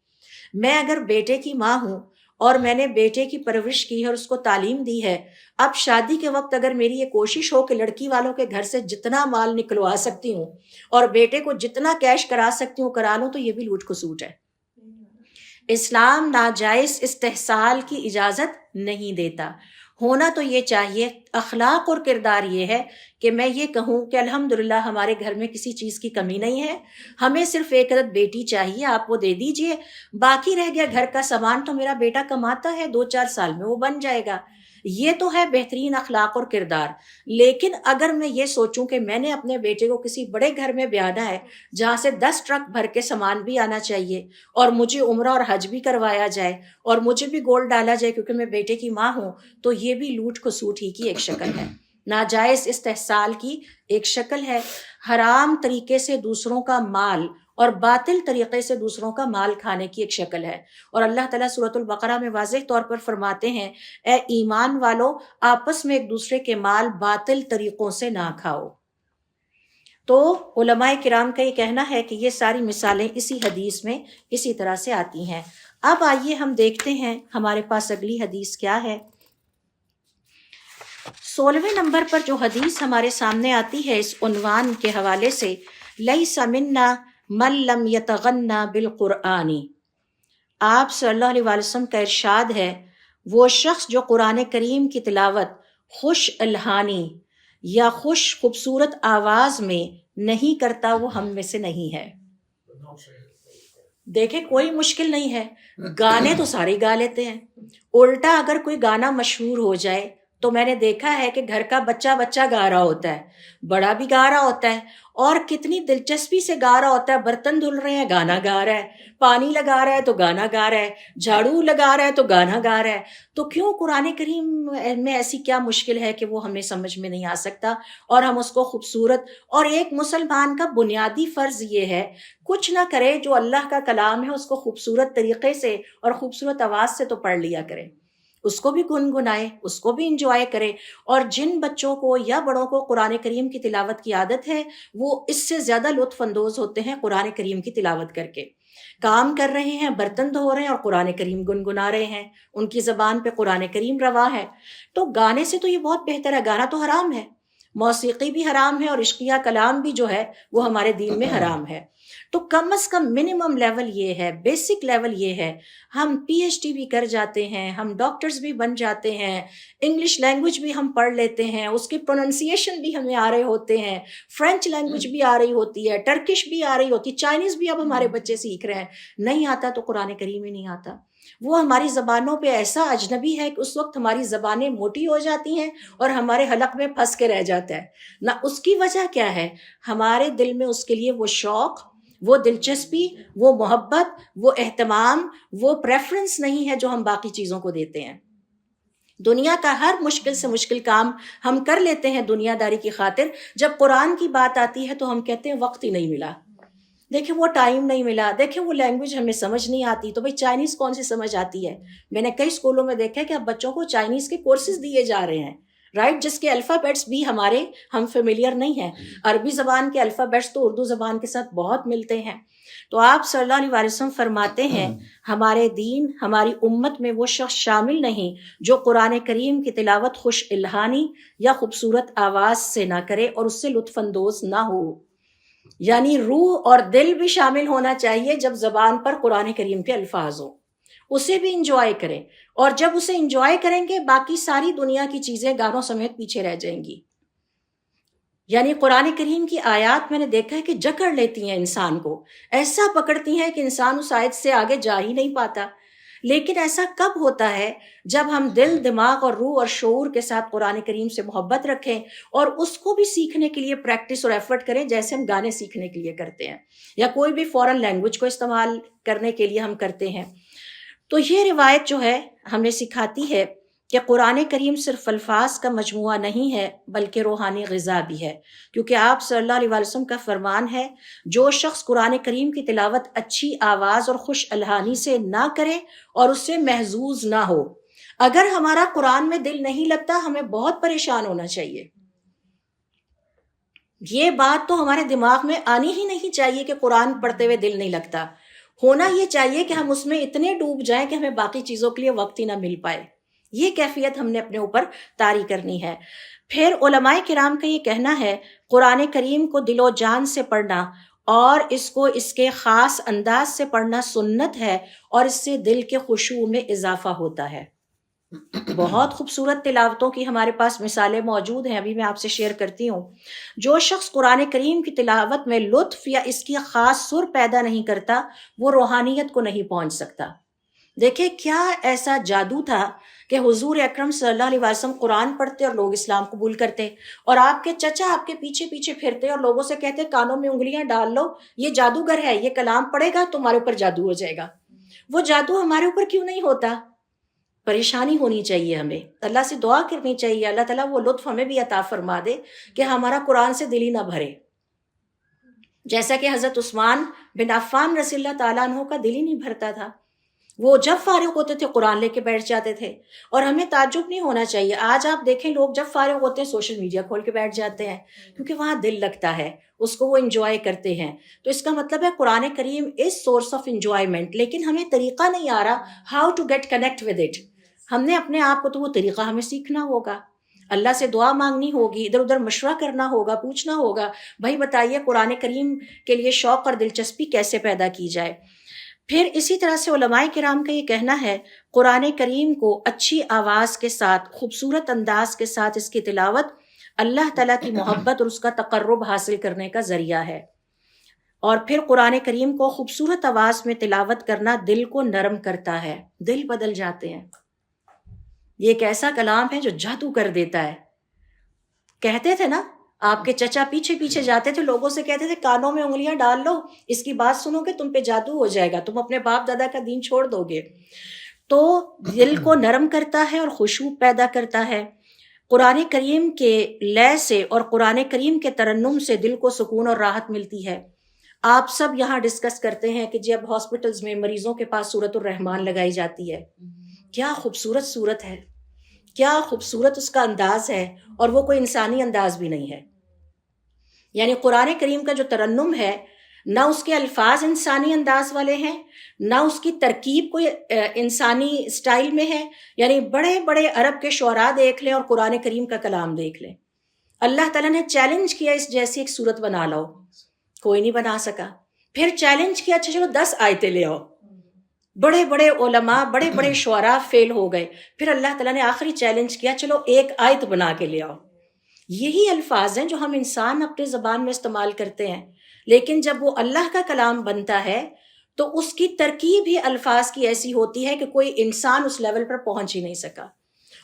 Speaker 2: میں اگر بیٹے کی ماں ہوں اور میں نے بیٹے کی پرورش کی ہے اور اس کو تعلیم دی ہے، اب شادی کے وقت اگر میری یہ کوشش ہو کہ لڑکی والوں کے گھر سے جتنا مال نکلوا سکتی ہوں اور بیٹے کو جتنا کیش کرا سکتی ہوں کرا لوں، تو یہ بھی لوٹ کھسوٹ ہے۔ اسلام ناجائز استحصال کی اجازت نہیں دیتا۔ ہونا تو یہ چاہیے، اخلاق اور کردار یہ ہے کہ میں یہ کہوں کہ الحمدللہ ہمارے گھر میں کسی چیز کی کمی نہیں ہے، ہمیں صرف ایک عدد بیٹی چاہیے، آپ وہ دے دیجئے، باقی رہ گیا گھر کا سامان تو میرا بیٹا کماتا ہے، 2-4 سال میں وہ بن جائے گا۔ یہ تو ہے بہترین اخلاق اور کردار۔ لیکن اگر میں یہ سوچوں کہ میں نے اپنے بیٹے کو کسی بڑے گھر میں بیانا ہے جہاں سے 10 ٹرک بھر کے سامان بھی آنا چاہیے، اور مجھے عمرہ اور حج بھی کروایا جائے، اور مجھے بھی گولڈ ڈالا جائے کیونکہ میں بیٹے کی ماں ہوں، تو یہ بھی لوٹ کھسوٹ ہی کی ایک شکل ہے، ناجائز استحصال کی ایک شکل ہے، حرام طریقے سے دوسروں کا مال اور باطل طریقے سے دوسروں کا مال کھانے کی ایک شکل ہے۔ اور اللہ تعالیٰ سورۃ البقرہ میں واضح طور پر فرماتے ہیں، اے ایمان والو، آپس میں ایک دوسرے کے مال باطل طریقوں سے نہ کھاؤ۔ تو علماء کرام کا یہ کہنا ہے کہ یہ ساری مثالیں اسی حدیث میں اسی طرح سے آتی ہیں۔ اب آئیے ہم دیکھتے ہیں ہمارے پاس اگلی حدیث کیا ہے۔ 16ویں نمبر پر جو حدیث ہمارے سامنے آتی ہے اس عنوان کے حوالے سے، لیس منا من لم یتغنى بالقرآن، آپ صلی اللہ علیہ وسلم کا ارشاد ہے، وہ شخص جو قرآن کریم کی تلاوت خوش الحانی یا خوش خوبصورت آواز میں نہیں کرتا وہ ہم میں سے نہیں ہے۔ دیکھیں کوئی مشکل نہیں ہے، گانے تو سارے گا لیتے ہیں، الٹا اگر کوئی گانا مشہور ہو جائے تو میں نے دیکھا ہے کہ گھر کا بچہ گا رہا ہوتا ہے، بڑا بھی گا رہا ہوتا ہے، اور کتنی دلچسپی سے گا رہا ہوتا ہے، برتن دھل رہے ہیں گانا گا رہا ہے، پانی لگا رہا ہے تو گانا گا رہا ہے، جھاڑو لگا رہا ہے تو گانا گا رہا ہے۔ تو کیوں قرآن کریم میں ایسی کیا مشکل ہے کہ وہ ہمیں سمجھ میں نہیں آ سکتا اور ہم اس کو خوبصورت، اور ایک مسلمان کا بنیادی فرض یہ ہے کچھ نہ کرے جو اللہ کا کلام ہے اس کو خوبصورت طریقے سے اور خوبصورت آواز سے تو پڑھ لیا کرے، اس کو بھی گنگنائے، اس کو بھی انجوائے کرے۔ اور جن بچوں کو یا بڑوں کو قرآن کریم کی تلاوت کی عادت ہے وہ اس سے زیادہ لطف اندوز ہوتے ہیں قرآن کریم کی تلاوت کر کے۔ کام کر رہے ہیں، برتن دھو رہے ہیں اور قرآن کریم گنگنا رہے ہیں، ان کی زبان پہ قرآن کریم روا ہے۔ تو گانے سے تو یہ بہت بہتر ہے، گانا تو حرام ہے، موسیقی بھی حرام ہے، اور عشقیہ کلام بھی جو ہے وہ ہمارے دین میں حرام ہے۔ تو کم از کم منیمم لیول یہ ہے، بیسک لیول یہ ہے، ہم پی ایچ ڈی بھی کر جاتے ہیں، ہم ڈاکٹرز بھی بن جاتے ہیں، انگلش لینگویج بھی ہم پڑھ لیتے ہیں، اس کی پروننسیشن بھی ہمیں آ رہے ہوتے ہیں، فرینچ لینگویج بھی آ رہی ہوتی ہے، ٹرکش بھی آ رہی ہوتی ہے، چائنیز بھی اب ہمارے بچے سیکھ رہے ہیں۔ نہیں آتا تو قرآن کریم ہی نہیں آتا، وہ ہماری زبانوں پہ ایسا اجنبی ہے کہ اس وقت ہماری زبانیں موٹی ہو جاتی ہیں اور ہمارے حلق میں پھنس کے رہ جاتا ہے نہ۔ اس کی وجہ کیا ہے؟ ہمارے دل میں اس کے لیے وہ شوق، وہ دلچسپی، وہ محبت، وہ اہتمام، وہ پریفرنس نہیں ہے جو ہم باقی چیزوں کو دیتے ہیں۔ دنیا کا ہر مشکل سے مشکل کام ہم کر لیتے ہیں دنیا داری کی خاطر، جب قرآن کی بات آتی ہے تو ہم کہتے ہیں وقت ہی نہیں ملا، دیکھیں وہ ٹائم نہیں ملا، دیکھیں وہ لینگویج ہمیں سمجھ نہیں آتی۔ تو بھئی چائنیز کون سی سمجھ آتی ہے؟ میں نے کئی اسکولوں میں دیکھا ہے کہ اب بچوں کو چائنیز کے کورسز دیے جا رہے ہیں، رائٹ، جس کے الفابیٹس بھی ہم فیملیئر نہیں ہیں۔ عربی زبان کے الفابیٹس تو اردو زبان کے ساتھ بہت ملتے ہیں۔ تو آپ صلی اللہ علیہ وسلم فرماتے ہیں ہمارے دین، ہماری امت میں وہ شخص شامل نہیں جو قرآن کریم کی تلاوت خوش الحانی یا خوبصورت آواز سے نہ کرے اور اس سے لطف اندوز نہ ہو۔ یعنی روح اور دل بھی شامل ہونا چاہیے جب زبان پر قرآن کریم کے الفاظ ہوں، اسے بھی انجوائے کریں، اور جب اسے انجوائے کریں گے باقی ساری دنیا کی چیزیں گانوں سمیت پیچھے رہ جائیں گی۔ یعنی قرآن کریم کی آیات میں نے دیکھا ہے کہ جکڑ لیتی ہیں انسان کو، ایسا پکڑتی ہیں کہ انسان اس آیت سے آگے جا ہی نہیں پاتا۔ لیکن ایسا کب ہوتا ہے؟ جب ہم دل، دماغ اور روح اور شعور کے ساتھ قرآن کریم سے محبت رکھیں اور اس کو بھی سیکھنے کے لیے پریکٹس اور ایفرٹ کریں، جیسے ہم گانے سیکھنے کے لیے کرتے ہیں یا کوئی بھی فورن لینگویج کو استعمال کرنے کے لیے ہم کرتے ہیں۔ تو یہ روایت جو ہے ہمیں سکھاتی ہے کہ قرآن کریم صرف الفاظ کا مجموعہ نہیں ہے بلکہ روحانی غذا بھی ہے، کیونکہ آپ صلی اللہ علیہ وسلم کا فرمان ہے جو شخص قرآن کریم کی تلاوت اچھی آواز اور خوش الحانی سے نہ کرے اور اس سے محظوظ نہ ہو۔ اگر ہمارا قرآن میں دل نہیں لگتا ہمیں بہت پریشان ہونا چاہیے، یہ بات تو ہمارے دماغ میں آنی ہی نہیں چاہیے کہ قرآن پڑھتے ہوئے دل نہیں لگتا۔ ہونا یہ چاہیے کہ ہم اس میں اتنے ڈوب جائیں کہ ہمیں باقی چیزوں کے لیے وقت ہی نہ مل پائے۔ یہ کیفیت ہم نے اپنے اوپر طاری کرنی ہے۔ پھر علماء کرام کا یہ کہنا ہے قرآن کریم کو دل و جان سے پڑھنا اور اس کو اس کے خاص انداز سے پڑھنا سنت ہے، اور اس سے دل کے خشوع میں اضافہ ہوتا ہے۔ بہت خوبصورت تلاوتوں کی ہمارے پاس مثالیں موجود ہیں، ابھی میں آپ سے شیئر کرتی ہوں۔ جو شخص قرآن کریم کی تلاوت میں لطف یا اس کی خاص سر پیدا نہیں کرتا، وہ روحانیت کو نہیں پہنچ سکتا۔ دیکھیں کیا ایسا جادو تھا کہ حضور اکرم صلی اللہ علیہ وسلم قرآن پڑھتے اور لوگ اسلام قبول کرتے، اور آپ کے چچا آپ کے پیچھے پیچھے پھرتے اور لوگوں سے کہتے کانوں میں انگلیاں ڈال لو، یہ جادوگر ہے، یہ کلام پڑھے گا تمہارے اوپر جادو ہو جائے گا۔ وہ جادو ہمارے اوپر کیوں نہیں ہوتا؟ پریشانی ہونی چاہیے، ہمیں اللہ سے دعا کرنی چاہیے اللہ تعالیٰ وہ لطف ہمیں بھی عطا فرما دے کہ ہمارا قرآن سے دل ہی نہ بھرے، جیسا کہ حضرت عثمان بن عفان رضی اللہ تعالیٰ عنہ کا دل ہی نہیں بھرتا تھا۔ وہ جب فارغ ہوتے تھے قرآن لے کے بیٹھ جاتے تھے، اور ہمیں تعجب نہیں ہونا چاہیے۔ آج آپ دیکھیں لوگ جب فارغ ہوتے ہیں سوشل میڈیا کھول کے بیٹھ جاتے ہیں، کیونکہ وہاں دل لگتا ہے، اس کو وہ انجوائے کرتے ہیں۔ تو اس کا مطلب ہے Quran Kareem is source of enjoyment, لیکن ہمیں طریقہ نہیں آ رہا how to get connect with it. ہم نے اپنے آپ کو تو وہ طریقہ ہمیں سیکھنا ہوگا، اللہ سے دعا مانگنی ہوگی، ادھر ادھر مشورہ کرنا ہوگا، پوچھنا ہوگا بھائی بتائیے قرآن کریم کے لیے شوق اور دلچسپی کیسے پیدا کی جائے۔ پھر اسی طرح سے علماء کرام کا یہ کہنا ہے قرآن کریم کو اچھی آواز کے ساتھ، خوبصورت انداز کے ساتھ اس کی تلاوت اللہ تعالیٰ کی محبت اور اس کا تقرب حاصل کرنے کا ذریعہ ہے۔ اور پھر قرآن کریم کو خوبصورت آواز میں تلاوت کرنا دل کو نرم کرتا ہے، دل بدل جاتے ہیں۔ یہ ایک ایسا کلام ہے جو جادو کر دیتا ہے۔ کہتے تھے نا آپ کے چچا پیچھے پیچھے جاتے تھے، لوگوں سے کہتے تھے کانوں میں انگلیاں ڈال لو، اس کی بات سنو گے تم پہ جادو ہو جائے گا، تم اپنے باپ دادا کا دین چھوڑ دو گے۔ تو دل کو نرم کرتا ہے اور خشوع پیدا کرتا ہے۔ قرآن کریم کے لے سے اور قرآن کریم کے ترنم سے دل کو سکون اور راحت ملتی ہے۔ آپ سب یہاں ڈسکس کرتے ہیں کہ جب ہاسپٹلز میں مریضوں کے پاس سورۃ الرحمن لگائی جاتی ہے، کیا خوبصورت صورت ہے، کیا خوبصورت اس کا انداز ہے، اور وہ کوئی انسانی انداز بھی نہیں ہے۔ یعنی قرآن کریم کا جو ترنم ہے، نہ اس کے الفاظ انسانی انداز والے ہیں، نہ اس کی ترکیب کوئی انسانی سٹائل میں ہے۔ یعنی بڑے بڑے عرب کے شعراء دیکھ لیں اور قرآن کریم کا کلام دیکھ لیں، اللہ تعالیٰ نے چیلنج کیا اس جیسی ایک صورت بنا لاؤ، کوئی نہیں بنا سکا۔ پھر چیلنج کیا اچھا چلو 10 آیتیں لے آؤ، بڑے بڑے علماء بڑے بڑے شعراء فیل ہو گئے۔ پھر اللہ تعالیٰ نے آخری چیلنج کیا چلو 1 آیت بنا کے لے آؤ۔ یہی الفاظ ہیں جو ہم انسان اپنے زبان میں استعمال کرتے ہیں، لیکن جب وہ اللہ کا کلام بنتا ہے تو اس کی ترکیب ہی الفاظ کی ایسی ہوتی ہے کہ کوئی انسان اس لیول پر پہنچ ہی نہیں سکا،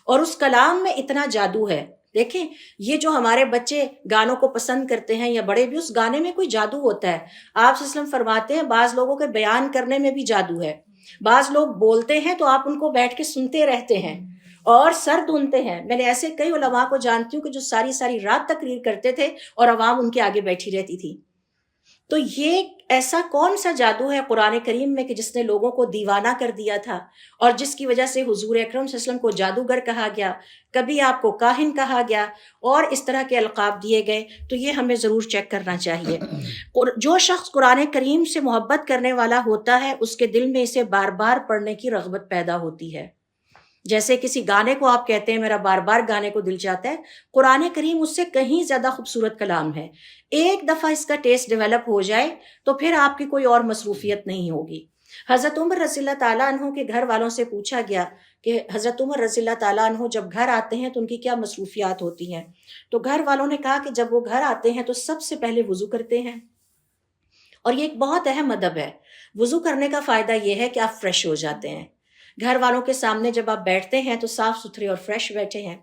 Speaker 2: اور اس کلام میں اتنا جادو ہے۔ دیکھیں یہ جو ہمارے بچے گانوں کو پسند کرتے ہیں یا بڑے بھی، اس گانے میں کوئی جادو ہوتا ہے۔ آپ صلی اللہ علیہ وسلم فرماتے ہیں بعض لوگوں کے بیان کرنے میں بھی جادو ہے، بعض لوگ بولتے ہیں تو آپ ان کو بیٹھ کے سنتے رہتے ہیں اور سر دھنتے ہیں۔ میں نے ایسے کئی علماء کو جانتی ہوں کہ جو ساری ساری رات تقریر کرتے تھے اور عوام ان کے آگے بیٹھی رہتی تھی۔ تو یہ ایسا کون سا جادو ہے قرآن کریم میں کہ جس نے لوگوں کو دیوانہ کر دیا تھا، اور جس کی وجہ سے حضور اکرم صلی اللہ علیہ وسلم کو جادوگر کہا گیا، کبھی آپ کو کاہن کہا گیا، اور اس طرح کے القاب دیے گئے۔ تو یہ ہمیں ضرور چیک کرنا چاہیے۔ جو شخص قرآن کریم سے محبت کرنے والا ہوتا ہے، اس کے دل میں اسے بار بار پڑھنے کی رغبت پیدا ہوتی ہے۔ جیسے کسی گانے کو آپ کہتے ہیں میرا بار بار گانے کو دل چاہتا ہے، قرآن کریم اس سے کہیں زیادہ خوبصورت کلام ہے۔ ایک دفعہ اس کا ٹیسٹ ڈیولپ ہو جائے تو پھر آپ کی کوئی اور مصروفیت نہیں ہوگی۔ حضرت عمر رضی اللہ تعالیٰ عنہ کے گھر والوں سے پوچھا گیا کہ حضرت عمر رضی اللہ تعالیٰ عنہ جب گھر آتے ہیں تو ان کی کیا مصروفیات ہوتی ہیں؟ تو گھر والوں نے کہا کہ جب وہ گھر آتے ہیں تو سب سے پہلے وضو کرتے ہیں، اور یہ ایک بہت اہم ادب ہے۔ وضو کرنے کا فائدہ یہ ہے کہ آپ فریش ہو جاتے ہیں، گھر والوں کے سامنے جب آپ بیٹھتے ہیں تو صاف ستھرے اور فریش بیٹھے ہیں۔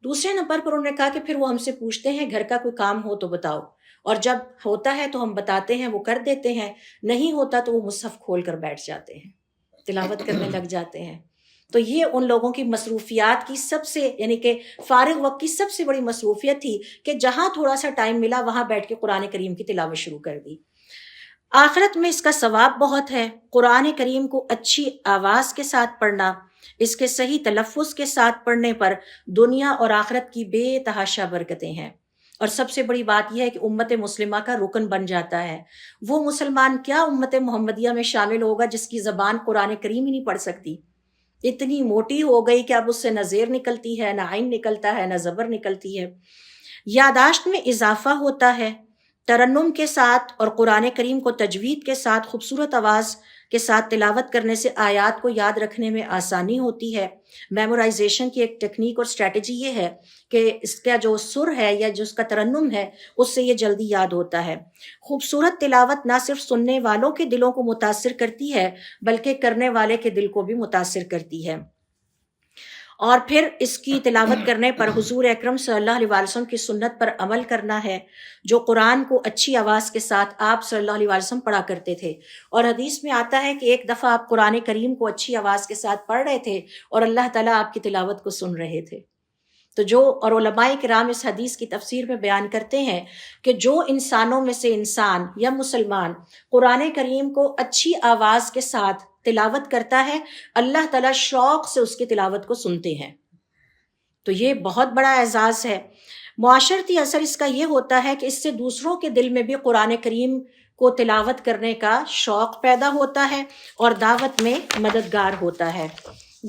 Speaker 2: دوسرے نمبر پر انہوں نے کہا کہ پھر وہ ہم سے پوچھتے ہیں گھر کا کوئی کام ہو تو بتاؤ، اور جب ہوتا ہے تو ہم بتاتے ہیں، وہ کر دیتے ہیں، نہیں ہوتا تو وہ مصحف کھول کر بیٹھ جاتے ہیں، تلاوت کرنے لگ جاتے ہیں۔ تو یہ ان لوگوں کی مصروفیات کی سب سے، یعنی کہ فارغ وقت کی سب سے بڑی مصروفیت تھی کہ جہاں تھوڑا سا ٹائم ملا وہاں بیٹھ کے قرآن کریم کی تلاوت شروع کر دی۔ آخرت میں اس کا ثواب بہت ہے۔ قرآن کریم کو اچھی آواز کے ساتھ پڑھنا، اس کے صحیح تلفظ کے ساتھ پڑھنے پر دنیا اور آخرت کی بے تحاشا برکتیں ہیں۔ اور سب سے بڑی بات یہ ہے کہ امت مسلمہ کا رکن بن جاتا ہے۔ وہ مسلمان کیا امت محمدیہ میں شامل ہوگا جس کی زبان قرآن کریم ہی نہیں پڑھ سکتی؟ اتنی موٹی ہو گئی کہ اب اس سے نہ زیر نکلتی ہے، نہ عین نکلتا ہے، نہ زبر نکلتی ہے۔ یاداشت میں اضافہ ہوتا ہے، ترنم کے ساتھ اور قرآن کریم کو تجوید کے ساتھ خوبصورت آواز کے ساتھ تلاوت کرنے سے آیات کو یاد رکھنے میں آسانی ہوتی ہے۔ میمورائزیشن کی ایک ٹیکنیک اور اسٹریٹجی یہ ہے کہ اس کا جو سر ہے یا جو اس کا ترنم ہے اس سے یہ جلدی یاد ہوتا ہے۔ خوبصورت تلاوت نہ صرف سننے والوں کے دلوں کو متاثر کرتی ہے بلکہ کرنے والے کے دل کو بھی متاثر کرتی ہے۔ اور پھر اس کی تلاوت کرنے پر حضور اکرم صلی اللہ علیہ وسلم کی سنت پر عمل کرنا ہے، جو قرآن کو اچھی آواز کے ساتھ آپ صلی اللہ علیہ وسلم پڑھا کرتے تھے۔ اور حدیث میں آتا ہے کہ ایک دفعہ آپ قرآن کریم کو اچھی آواز کے ساتھ پڑھ رہے تھے اور اللہ تعالیٰ آپ کی تلاوت کو سن رہے تھے۔ تو اور علماء کرام اس حدیث کی تفسیر میں بیان کرتے ہیں کہ جو انسانوں میں سے انسان یا مسلمان قرآن کریم کو اچھی آواز کے ساتھ تلاوت کرتا ہے، اللہ تعالیٰ شوق سے اس کی تلاوت کو سنتے ہیں۔ تو یہ بہت بڑا اعزاز ہے۔ معاشرتی اثر اس کا یہ ہوتا ہے کہ اس سے دوسروں کے دل میں بھی قرآن کریم کو تلاوت کرنے کا شوق پیدا ہوتا ہے اور دعوت میں مددگار ہوتا ہے۔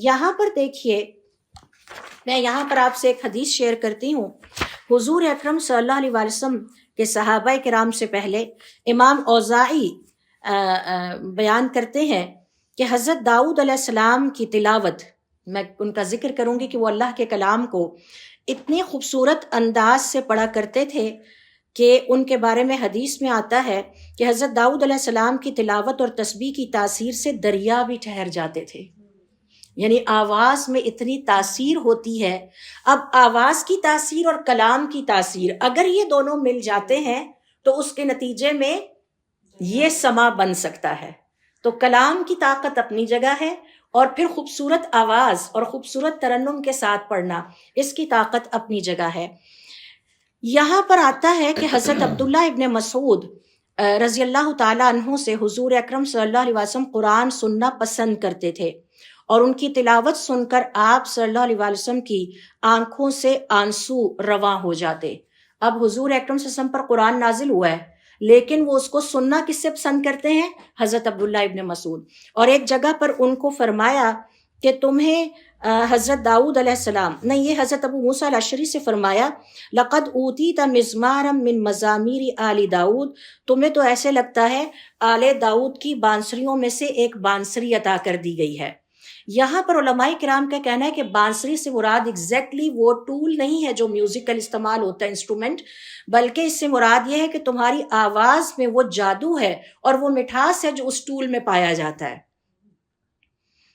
Speaker 2: یہاں پر دیکھیے، میں یہاں پر آپ سے ایک حدیث شیئر کرتی ہوں۔ حضور اکرم صلی اللہ علیہ وسلم کے صحابہ کرام سے پہلے امام اوزاعی بیان کرتے ہیں کہ حضرت داؤد علیہ السلام کی تلاوت، میں ان کا ذکر کروں گی کہ وہ اللہ کے کلام کو اتنے خوبصورت انداز سے پڑھا کرتے تھے کہ ان کے بارے میں حدیث میں آتا ہے کہ حضرت داؤد علیہ السلام کی تلاوت اور تسبیح کی تاثیر سے دریا بھی ٹھہر جاتے تھے۔ یعنی آواز میں اتنی تاثیر ہوتی ہے۔ اب آواز کی تاثیر اور کلام کی تاثیر اگر یہ دونوں مل جاتے ہیں تو اس کے نتیجے میں یہ سما بن سکتا ہے۔ تو کلام کی طاقت اپنی جگہ ہے، اور پھر خوبصورت آواز اور خوبصورت ترنم کے ساتھ پڑھنا، اس کی طاقت اپنی جگہ ہے۔ یہاں پر آتا ہے کہ حضرت عبداللہ ابن مسعود رضی اللہ تعالیٰ عنہ سے حضور اکرم صلی اللہ علیہ وسلم قرآن سننا پسند کرتے تھے، اور ان کی تلاوت سن کر آپ صلی اللہ علیہ وسلم کی آنکھوں سے آنسو رواں ہو جاتے۔ اب حضور اکرم صلی اللہ علیہ وسلم پر قرآن نازل ہوا ہے، لیکن وہ اس کو سننا کس سے پسند کرتے ہیں؟ حضرت عبداللہ ابن مسعود۔ اور ایک جگہ پر ان کو فرمایا کہ تمہیں حضرت داؤد علیہ السلام، نہیں، یہ حضرت ابو موسیٰ الاشعری سے فرمایا، لقد اوتیت مزمارا من مزامیر آل داؤد، تمہیں تو ایسے لگتا ہے آل داؤد کی بانسریوں میں سے ایک بانسری عطا کر دی گئی ہے۔ یہاں پر علماء کرام کا کہنا ہے کہ بانسری سے مراد ایگزیکٹلی وہ ٹول نہیں ہے جو میوزیکل استعمال ہوتا ہے، انسٹرومنٹ، بلکہ اس سے مراد یہ ہے کہ تمہاری آواز میں وہ جادو ہے اور وہ مٹھاس ہے جو اس ٹول میں پایا جاتا ہے۔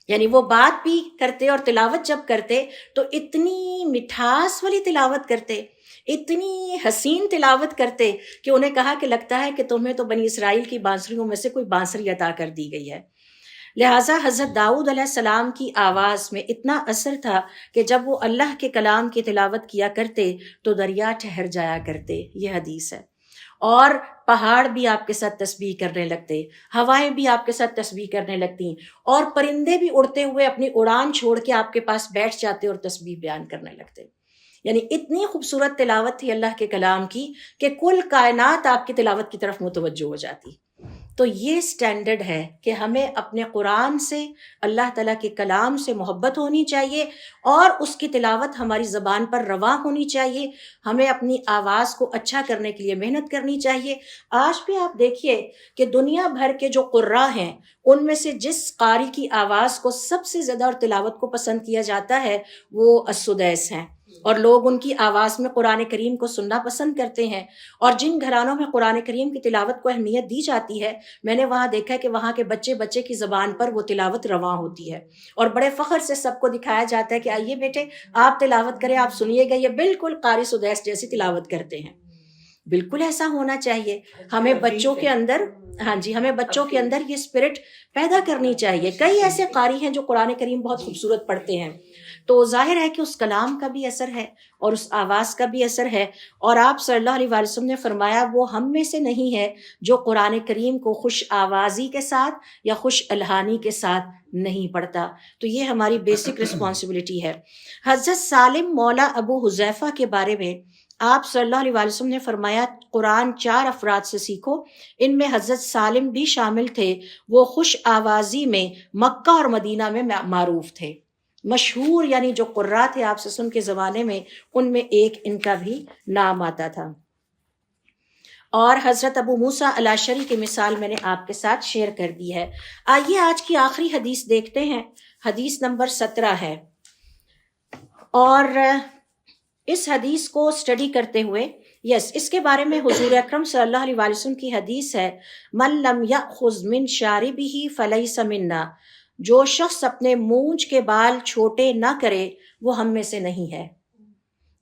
Speaker 2: یعنی وہ بات بھی کرتے اور تلاوت جب کرتے تو اتنی مٹھاس والی تلاوت کرتے، اتنی حسین تلاوت کرتے کہ انہیں کہا کہ لگتا ہے کہ تمہیں تو بنی اسرائیل کی بانسریوں میں سے کوئی بانسری عطا کر دی گئی ہے۔ لہٰذا حضرت داؤد علیہ السلام کی آواز میں اتنا اثر تھا کہ جب وہ اللہ کے کلام کی تلاوت کیا کرتے تو دریا ٹھہر جایا کرتے، یہ حدیث ہے۔ اور پہاڑ بھی آپ کے ساتھ تسبیح کرنے لگتے، ہوائیں بھی آپ کے ساتھ تسبیح کرنے لگتی، اور پرندے بھی اڑتے ہوئے اپنی اڑان چھوڑ کے آپ کے پاس بیٹھ جاتے اور تسبیح بیان کرنے لگتے۔ یعنی اتنی خوبصورت تلاوت تھی اللہ کے کلام کی کہ کل کائنات آپ کی تلاوت کی طرف متوجہ ہو جاتی۔ تو یہ سٹینڈرڈ ہے کہ ہمیں اپنے قرآن سے، اللہ تعالیٰ کے کلام سے محبت ہونی چاہیے، اور اس کی تلاوت ہماری زبان پر رواں ہونی چاہیے۔ ہمیں اپنی آواز کو اچھا کرنے کے لیے محنت کرنی چاہیے۔ آج بھی آپ دیکھیے کہ دنیا بھر کے جو قراء ہیں ان میں سے جس قاری کی آواز کو سب سے زیادہ اور تلاوت کو پسند کیا جاتا ہے وہ السدیس ہیں، اور لوگ ان کی آواز میں قرآن کریم کو سننا پسند کرتے ہیں۔ اور جن گھرانوں میں قرآن کریم کی تلاوت کو اہمیت دی جاتی ہے، میں نے وہاں دیکھا کہ وہاں کے بچے کی زبان پر وہ تلاوت رواں ہوتی ہے، اور بڑے فخر سے سب کو دکھایا جاتا ہے کہ آئیے بیٹے آپ تلاوت کریں، آپ سنیے گا، یہ بالکل قاری سدیس جیسی تلاوت کرتے ہیں۔ بالکل ایسا ہونا چاہیے۔ ہمیں بچوں کے اندر، ہاں جی، ہمیں بچوں کے اندر یہ اسپرٹ پیدا کرنی چاہیے۔ کئی ایسے قاری ہیں جو قرآن کریم بہت خوبصورت پڑھتے ہیں، تو ظاہر ہے کہ اس کلام کا بھی اثر ہے اور اس آواز کا بھی اثر ہے۔ اور آپ صلی اللہ علیہ وسلم نے فرمایا وہ ہم میں سے نہیں ہے جو قرآن کریم کو خوش آوازی کے ساتھ یا خوش الحانی کے ساتھ نہیں پڑھتا۔ تو یہ ہماری بیسک رسپانسبلٹی ہے۔ حضرت سالم مولا ابو حذیفہ کے بارے میں آپ صلی اللہ علیہ وسلم نے فرمایا قرآن 4 افراد سے سیکھو، ان میں حضرت سالم بھی شامل تھے۔ وہ خوش آوازی میں مکہ اور مدینہ میں معروف تھے، مشہور، یعنی جو قراء تھے آپ سسن کے زمانے میں ان میں ایک ان کا بھی نام آتا تھا۔ اور حضرت ابو موسیٰ الاشعری کی مثال میں نے آپ کے ساتھ شیئر کر دی ہے۔ آئیے آج کی آخری حدیث دیکھتے ہیں، حدیث نمبر 17 ہے، اور اس حدیث کو اسٹڈی کرتے ہوئے اس کے بارے میں حضور اکرم صلی اللہ علیہ وسلم کی حدیث ہے، من لم یأخذ من شاربہ فلیس منا، جو شخص اپنے مونچھ کے بال چھوٹے نہ کرے وہ ہم میں سے نہیں ہے۔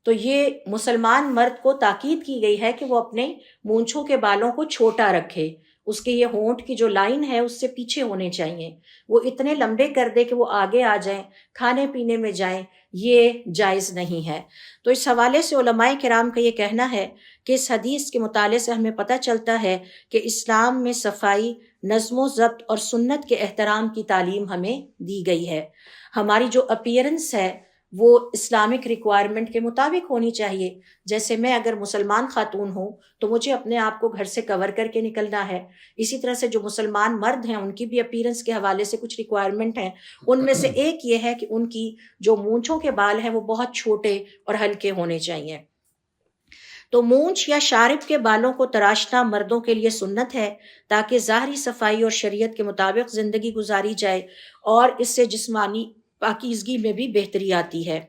Speaker 2: تو یہ مسلمان مرد کو تاکید کی گئی ہے کہ وہ اپنے مونچھوں کے بالوں کو چھوٹا رکھے، اس کے یہ ہونٹ کی جو لائن ہے اس سے پیچھے ہونے چاہیے، وہ اتنے لمبے کر دے کہ وہ آگے آ جائیں، کھانے پینے میں جائیں، یہ جائز نہیں ہے۔ تو اس حوالے سے علماء کرام کا یہ کہنا ہے کہ اس حدیث کے مطالعے سے ہمیں پتہ چلتا ہے کہ اسلام میں صفائی، نظم و ضبط اور سنت کے احترام کی تعلیم ہمیں دی گئی ہے۔ ہماری جو اپیرنس ہے وہ اسلامک ریکوائرمنٹ کے مطابق ہونی چاہیے۔ جیسے میں اگر مسلمان خاتون ہوں تو مجھے اپنے آپ کو گھر سے کور کر کے نکلنا ہے، اسی طرح سے جو مسلمان مرد ہیں ان کی بھی اپیرنس کے حوالے سے کچھ ریکوائرمنٹ ہیں، ان میں سے ایک یہ ہے کہ ان کی جو مونچھوں کے بال ہیں وہ بہت چھوٹے اور ہلکے ہونے چاہیے۔ تو مونچھ یا شارب کے بالوں کو تراشنا مردوں کے لیے سنت ہے تاکہ ظاہری صفائی اور شریعت کے مطابق زندگی گزاری جائے، اور اس سے جسمانی پاکیزگی میں بھی بہتری آتی ہے۔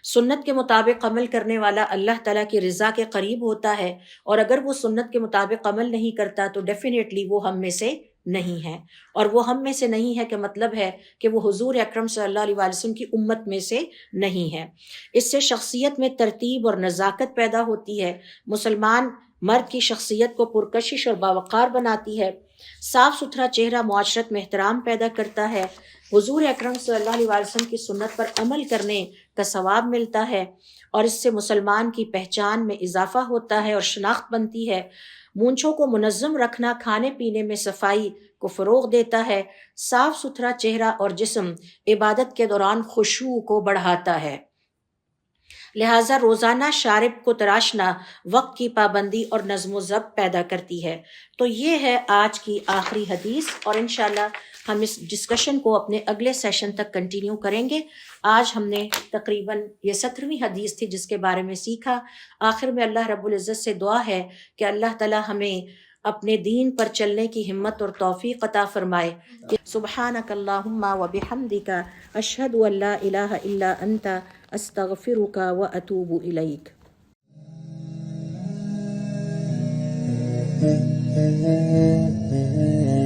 Speaker 2: سنت کے مطابق عمل کرنے والا اللہ تعالیٰ کی رضا کے قریب ہوتا ہے، اور اگر وہ سنت کے مطابق عمل نہیں کرتا تو ڈیفینیٹلی وہ ہم میں سے نہیں ہے، اور وہ ہم میں سے نہیں ہے کہ مطلب ہے کہ وہ حضور اکرم صلی اللہ علیہ وسلم کی امت میں سے نہیں ہے۔ اس سے شخصیت میں ترتیب اور نزاکت پیدا ہوتی ہے، مسلمان مرد کی شخصیت کو پرکشش اور باوقار بناتی ہے، صاف ستھرا چہرہ معاشرت میں احترام پیدا کرتا ہے، حضور اکرم صلی اللہ علیہ وسلم کی سنت پر عمل کرنے کا ثواب ملتا ہے، اور اس سے مسلمان کی پہچان میں اضافہ ہوتا ہے اور شناخت بنتی ہے۔ مونچھوں کو منظم رکھنا کھانے پینے میں صفائی کو فروغ دیتا ہے، صاف ستھرا چہرہ اور جسم عبادت کے دوران خشوع کو بڑھاتا ہے۔ لہٰذا روزانہ شارب کو تراشنا وقت کی پابندی اور نظم و ضبط پیدا کرتی ہے۔ تو یہ ہے آج کی آخری حدیث، اور انشاءاللہ ہم اس ڈسکشن کو اپنے اگلے سیشن تک کنٹینیو کریں گے۔ آج ہم نے تقریباً یہ 17ویں حدیث تھی جس کے بارے میں سیکھا۔ آخر میں اللہ رب العزت سے دعا ہے کہ اللہ تعالی ہمیں اپنے دین پر چلنے کی ہمت اور توفیق عطا فرمائے۔ سبحانک اللہم و بحمدک، اشہد ان لا الہ الا انت، استغفرک و اتوب الیک۔
Speaker 1: Mm-hmm.